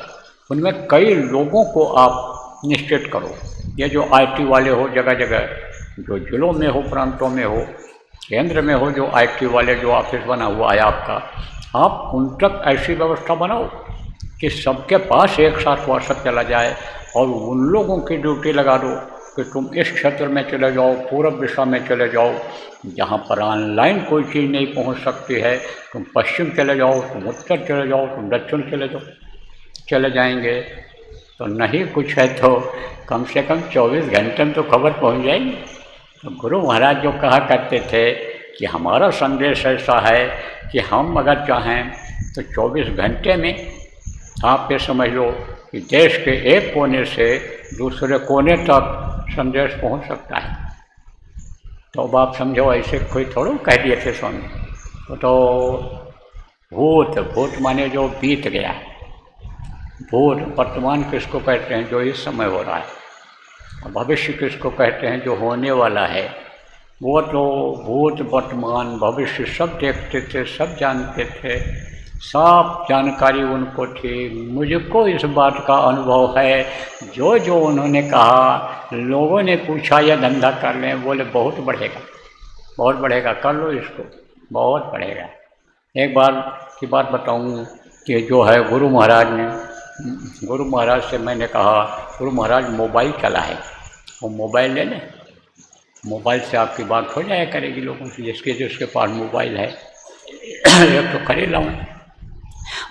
उनमें कई लोगों को आप निश्चित करो। ये जो IT वाले हो जगह जगह, जो जिलों में हो, प्रांतों में हो, केंद्र में हो, जो IT वाले जो ऑफिस बना हुआ है आपका, आप उन तक ऐसी व्यवस्था बनाओ कि सबके पास एक साथ व्हाट्सएप चला जाए, और उन लोगों की ड्यूटी लगा दो कि तुम इस क्षेत्र में चले जाओ, पूर्व दिशा में चले जाओ, जहाँ पर ऑनलाइन कोई चीज़ नहीं पहुँच सकती है, तुम पश्चिम चले जाओ, तुम उत्तर चले जाओ, तुम दक्षिण चले जाओ। चले जाएंगे, तो नहीं कुछ है तो कम से कम 24 घंटे में तो खबर पहुंच जाएगी। तो गुरु महाराज जो कहा करते थे कि हमारा संदेश ऐसा है कि हम अगर चाहें तो 24 घंटे में आप ये समझ लो कि देश के एक कोने से दूसरे कोने तक संदेश पहुंच सकता है। तो अब आप समझो, ऐसे कोई थोड़ा कह दिए थे स्वामी। तो भूत, भूत माने जो बीत गया, भूत वर्तमान किसको कहते हैं, जो इस समय हो रहा है, और भविष्य किसको कहते हैं, जो होने वाला है। वो तो भूत वर्तमान भविष्य सब देखते थे, सब जानते थे, सब जानकारी उनको थी। मुझको इस बात का अनुभव है, जो जो उन्होंने कहा, लोगों ने पूछा यह धंधा कर लें, बोले बहुत बढ़ेगा, बहुत बढ़ेगा, कर लो इसको, बहुत बढ़ेगा। एक बार की बात बताऊं कि जो है गुरु महाराज से मैंने कहा, गुरु महाराज मोबाइल चला है, वो मोबाइल ले लें, मोबाइल से आपकी बात हो जाया करेगी लोगों से, जिसके पास मोबाइल है। एक तो खरीद लाऊं।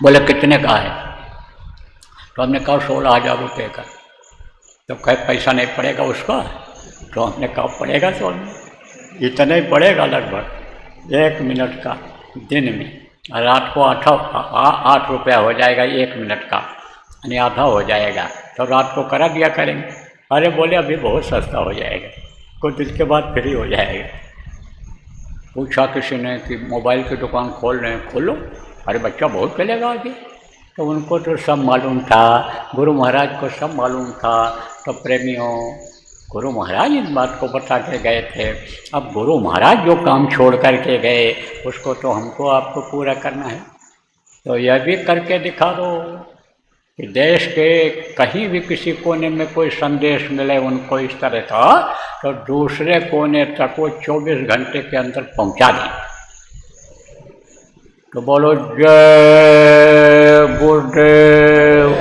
बोले कितने का है? तो हमने कहा 16,000 रुपये का। तो कहे पैसा नहीं पड़ेगा उसका? तो हमने कहा पड़ेगा, तो इतना ही पड़ेगा, लगभग 1 मिनट का दिन में, रात को 8 रुपया हो जाएगा 1 मिनट का, यानी आधा हो जाएगा, तो रात को करा दिया करेंगे। अरे बोले अभी बहुत सस्ता हो जाएगा, कुछ दिन के बाद फ्री हो जाएगा। पूछा किसी ने कि मोबाइल की दुकान खोल रहे हैं, खोलो, अरे बच्चा बहुत चलेगा आगे। तो उनको तो सब मालूम था, गुरु महाराज को सब मालूम था। तो प्रेमियों, गुरु महाराज इस बात को बता के गए थे। अब गुरु महाराज जो काम छोड़ करके गए, उसको तो हमको आपको पूरा करना है। तो यह भी करके दिखा दो कि देश के कहीं भी किसी कोने में कोई संदेश मिले उनको इस तरह का, तो दूसरे कोने तक वो 24 घंटे के अंदर पहुंचा दें। तो बोलो जय गुरुदेव,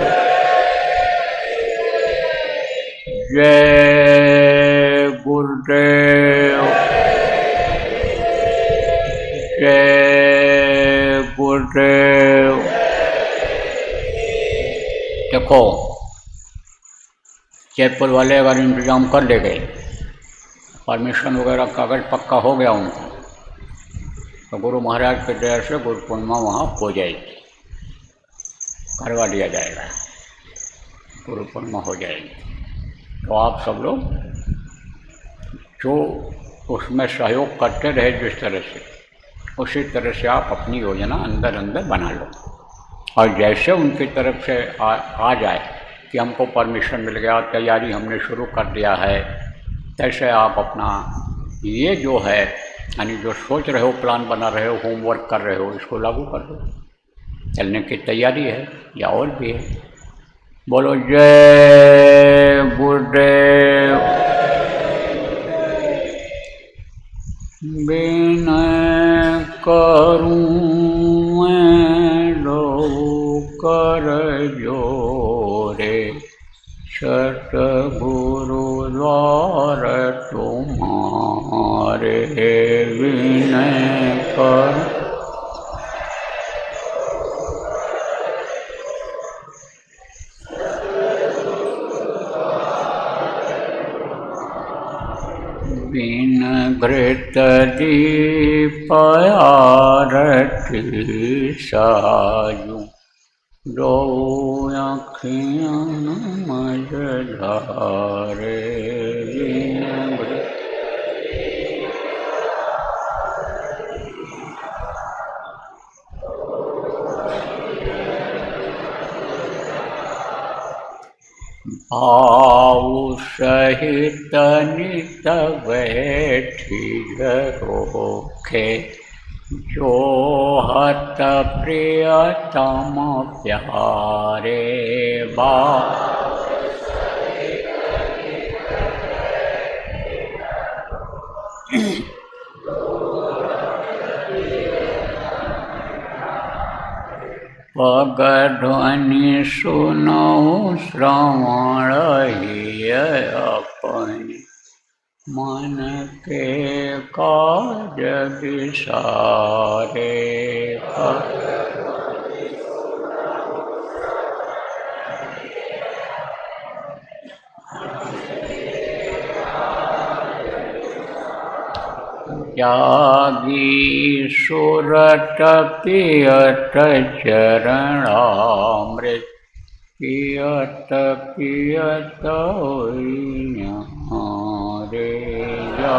जय गुरुदेव, जय गुरुदेव। देखो, जयपुर वाले अगर इंतजाम कर ले गए, परमिशन वगैरह कागज पक्का हो गया उनका, तो गुरु महाराज के दया से गुरु पूर्णिमा वहाँ हो जाएगी, करवा दिया जाएगा, गुरु पूर्णिमा हो जाएगी। तो आप सब लोग जो उसमें सहयोग करते रहे जिस तरह से, उसी तरह से आप अपनी योजना अंदर अंदर बना लो। और जैसे उनकी तरफ से आ जाए कि हमको परमिशन मिल गया, तैयारी हमने शुरू कर दिया है, तैसे आप अपना ये जो है, यानी जो सोच रहे हो, प्लान बना रहे हो, होमवर्क कर रहे हो, इसको लागू कर दो। चलने की तैयारी है या और भी है। बोलो जय गुरुदेव। विनय करूं मैं लो कर जोरे, सतगुरु द्वार तुम्हारे। विनय कर बिन घृत दीप आरती साजू, दो आँखियाँ मझधारे। भाव सहित नित बैठी रोखे, जो हत प्रियतम प्यारे। पग ध्वनि सुनौ श्रवण हिय अपने, मन के काज विसारे। त्यागी सुरत पियत चरणामृत पियत पियत रे जा।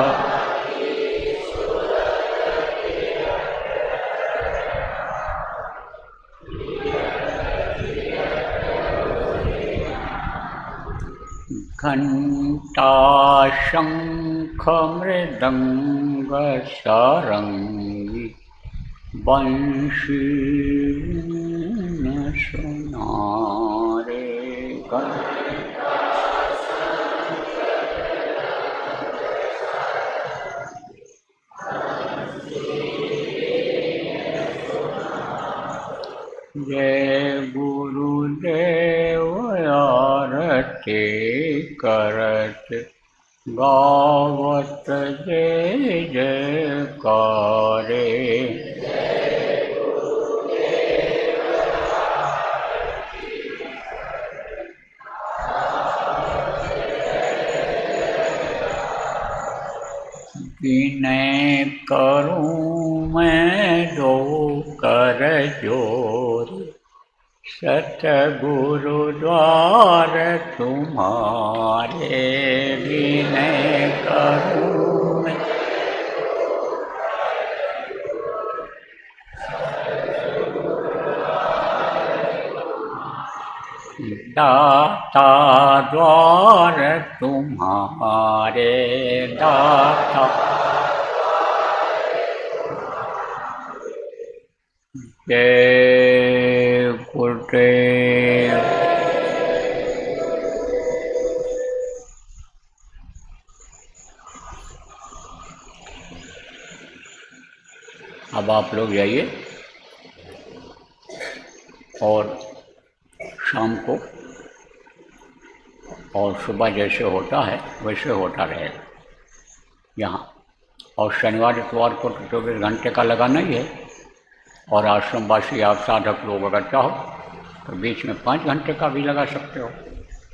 घंटा शंख मृदंग सारंगी बंशी न सुनारे। जय गुरुदेव आरती करत गावत जय जयकारे। विनय करूं मैं दो कर जोर सतगुरु द्वार तुम्हारे। विनय करूं मैं दाता द्वार तुम्हारे। दाता जय गुरुदेव। अब आप लोग जाइए और शाम को और सुबह जैसे होता है वैसे होता रहेगा यहाँ। और शनिवार इतवार को तो 24 घंटे का लगाना ही है। और आश्रमवासी आप साधक लोग अगर चाहो तो बीच में 5 घंटे का भी लगा सकते हो।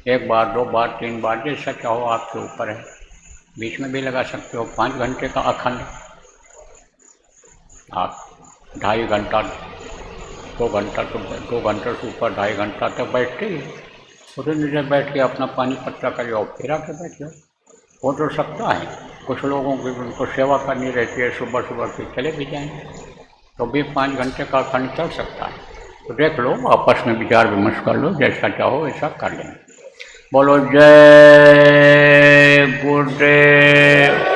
1 बार 2 बार 3 बार जैसा चाहो आपके ऊपर है। बीच में भी लगा सकते हो 5 घंटे का अखंड। आप 2.5 घंटा 2 घंटा तो 2 घंटे से ऊपर 2.5 घंटा तक बैठते ही उतनी देर बैठ के अपना पानी पत्ता कर जाओ फिर आके बैठ जाओ। हो तो सकता है कुछ लोगों की उनको सेवा करनी रहती है, सुबह सुबह फिर चले भी जाएंगे तो भी 5 घंटे का अखंड चल सकता है। तो देख लो, आपस में विचार विमर्श कर लो, जैसा चाहो वैसा कर लेंगे। बोलो जय गुरुदेव।